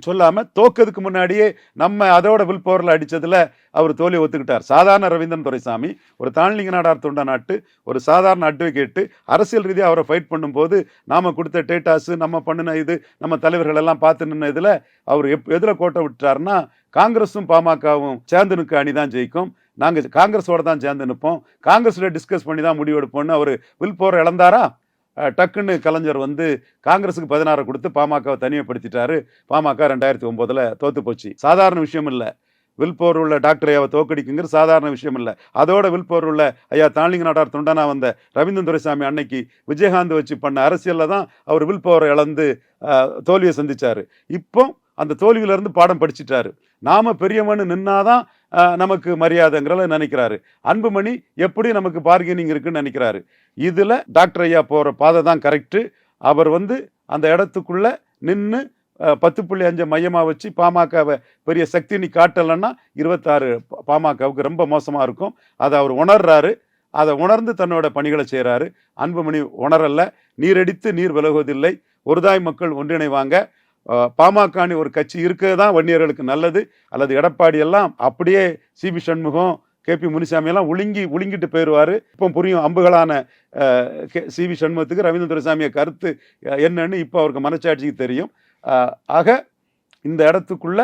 சொல்லாமல் தோக்கிறதுக்கு முன்னாடியே நம்ம அதோட வில்போரில் அடித்ததில் அவர் தோல்வி ஒத்துக்கிட்டார். சாதாரண ரவீந்திரன் துரைசாமி ஒரு தாழ்லிங்க நாடார் தொண்ட நாட்டு ஒரு சாதாரண அட்வொகேட்டு அரசியல் ரீதியாக அவரை ஃபைட் பண்ணும்போது நாம் கொடுத்த டேட்டாஸு நம்ம பண்ணின இது நம்ம தலைவர்கள் எல்லாம் பார்த்து நின்ன இதில் அவர் எதில் கோட்டை விட்டார்னா காங்கிரஸும் பாமகவும் சேர்ந்து நிற்க அணி தான் ஜெயிக்கும், நாங்கள் காங்கிரஸோட தான் சேர்ந்து நிற்போம், காங்கிரஸில் டிஸ்கஸ் பண்ணி தான் முடிவெடுப்போம்னு அவர் வில்போரை இழந்தாரா? டக்குன்னு கலைஞர் வந்து காங்கிரஸுக்கு 16 கொடுத்து பாமகவை தனிமைப்படுத்திட்டாரு. பாமக 2009 தோத்து போச்சு. சாதாரண விஷயம் இல்லை. வில்போர் உள்ள டாக்டர் ஐயாவை தோக்கடிக்குங்கிறது சாதாரண விஷயம் இல்லை. அதோட வில்போர் உள்ள ஐயா தாழ்லிங்க நாடார் தொண்டனா வந்த ரவீந்திரன் துரைசாமி அன்னைக்கு விஜயகாந்த் வச்சு பண்ண அரசியலில் தான் அவர் வில்போரை இழந்து தோல்வியை சந்திச்சாரு. இப்போ அந்த தோல்வியிலிருந்து பாடம் படிச்சுட்டாரு. நாம பெரியவன்னு நின்னாதான் நமக்கு மரியாதைங்கிறத நினைக்கிறாரு. அன்புமணி எப்படி நமக்கு பார்கெனிங் இருக்குன்னு நினைக்கிறாரு. இதுல டாக்டர் ஐயா போற பாதை தான் கரெக்டு. அவர் வந்து அந்த இடத்துக்குள்ள நின்று 10.5 மையமாக வச்சு பாமகவை பெரிய சக்தி நீ காட்டலைன்னா 26 பாமகவுக்கு ரொம்ப மோசமாக இருக்கும். அதை அவர் உணர்றாரு. அதை உணர்ந்து தன்னோட பணிகளை செய்கிறாரு. அன்புமணி உணரல்ல. நீரடித்து நீர் விலகுவதில்லை. ஒருதாய் மக்கள் ஒன்றிணைவாங்க. பாமகனி ஒரு கட்சி இருக்கிறது தான் வன்னியர்களுக்கு நல்லது. அல்லது எடப்பாடி எல்லாம் அப்படியே சிபி சண்முகம் கேபி முனிசாமி எல்லாம் உழுங்கிட்டு போயிடுவார். இப்போ புரியும் அம்புகளான சிவி சண்முகத்துக்கு ரவீந்திர துரைசாமியை கருத்து என்னன்னு இப்போ அவருக்கு மனச்சாட்சிக்கு தெரியும். ஆக இந்த இடத்துக்குள்ள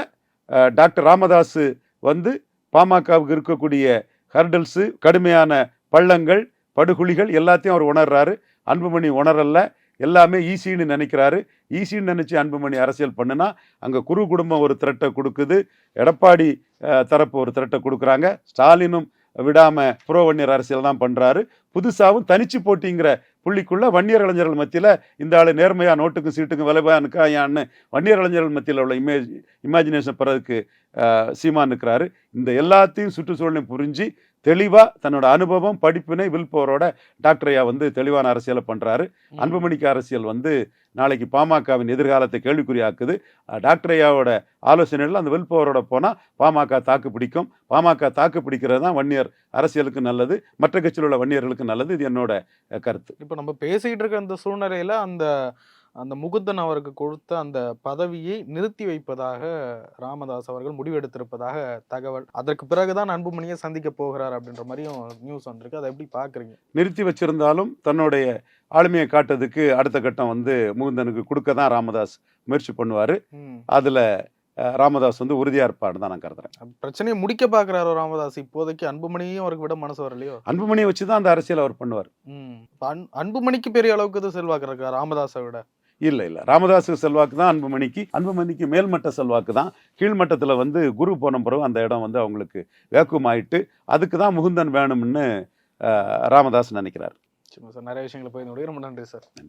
டாக்டர் ராமதாஸ் வந்து பாமகவுக்கு இருக்கக்கூடிய ஹர்டல்ஸு கடுமையான பள்ளங்கள் படுகுழிகள் எல்லாத்தையும் அவர் உணர்றாரு. அன்புமணி உணரல்ல. எல்லாமே ஈஸின்னு நினைக்கிறாரு. ஈஸின்னு நினைச்சு அன்புமணி அரசியல் பண்ணுனா அங்கே குரு குடும்பம் ஒரு த்ரெட்டை கொடுக்குது, எடப்பாடி தரப்பு ஒரு த்ரெட்டை கொடுக்குறாங்க. ஸ்டாலினும் விடாம ப்ரோ 1 இயர் அரசியல் தான் பண்றாரு. புதுசாவும் தனிச்சு போட்டிங்கிற புள்ளிக்குள்ள வன்னியர் இளைஞர்கள் மத்தியில் இந்த ஆளு நேர்மையா நோட்டுக்கும் சீட்டுக்கும் விலைபா நிற்காயான்னு வன்னியர் இளைஞர்கள் மத்தியில் உள்ள இமேஜினேஷன் பிறகு சீமான் நிற்கிறாரு. இந்த எல்லாத்தையும் சுற்றுச்சூழலையும் புரிஞ்சு தெளிவா தன்னோட அனுபவம் படிப்பினை வில்போரோட டாக்டர் ஐயா வந்து தெளிவான அரசியலை பண்றாரு. அன்புமணிக்கு அரசியல் வந்து நாளைக்கு பாமகவின் எதிர்காலத்தை கேள்விக்குறியாக்குது. டாக்டர் ஐயாவோட ஆலோசனைகள் அந்த வில்போரோட போனா பாமக தாக்கு பிடிக்கும். பாமக தாக்கு பிடிக்கிறது தான் வன்னியர் அரசியலுக்கு நல்லது, மற்ற கட்சியில் உள்ள வன்னியர்களுக்கு நல்லது. இது என்னோட கருத்து. இப்போ நம்ம பேசிக்கிட்டு இருக்க அந்த சூழ்நிலையில அந்த முகுந்தன் அவருக்கு கொடுத்த அந்த பதவியை நிறுத்தி வைப்பதாக ராமதாஸ் அவர்கள் முடிவெடுத்திருப்பதாக தகவல். அதற்கு பிறகுதான் அன்புமணியை சந்திக்க போகிறார் அப்படின்ற மாதிரியும் நியூஸ் வந்திருக்கு. அதை எப்படி பாக்குறீங்க? நிறுத்தி வச்சிருந்தாலும் தன்னுடைய ஆளுமையை காட்டுறதுக்கு அடுத்த கட்டம் வந்து முகுந்தனுக்கு கொடுக்க தான் ராமதாஸ் முயற்சி பண்ணுவாரு. அதுல ராமதாஸ் வந்து உறுதியா இருப்பான்னு தான் நான் கருதுறேன். பிரச்சனையை முடிக்க பாக்குறாரு ராமதாஸ். இப்போதைக்கு அன்புமணியும் அவருக்கு விட மனசு வரலையோ? அன்புமணியை வச்சுதான் அந்த அரசியல் அவர் பண்ணுவார். அன்புமணிக்கு பெரிய அளவுக்கு செல்வாக்கு இருக்கா ராமதாஸை விட? இல்ல ராமதாஸுக்கு செல்வாக்கு தான் அன்புமணிக்கு மேல்மட்ட செல்வாக்கு தான். கீழ்மட்டத்துல வந்து குரு போன பிறகு அந்த இடம் வந்து அவங்களுக்கு வேக்குவம் ஆயிட்டு அதுக்கு தான் முகுந்தன் வேணும்னு ராமதாஸ் நினைக்கிறார். நிறைய விஷயங்களை போய் ரொம்ப நன்றி சார். நன்றி.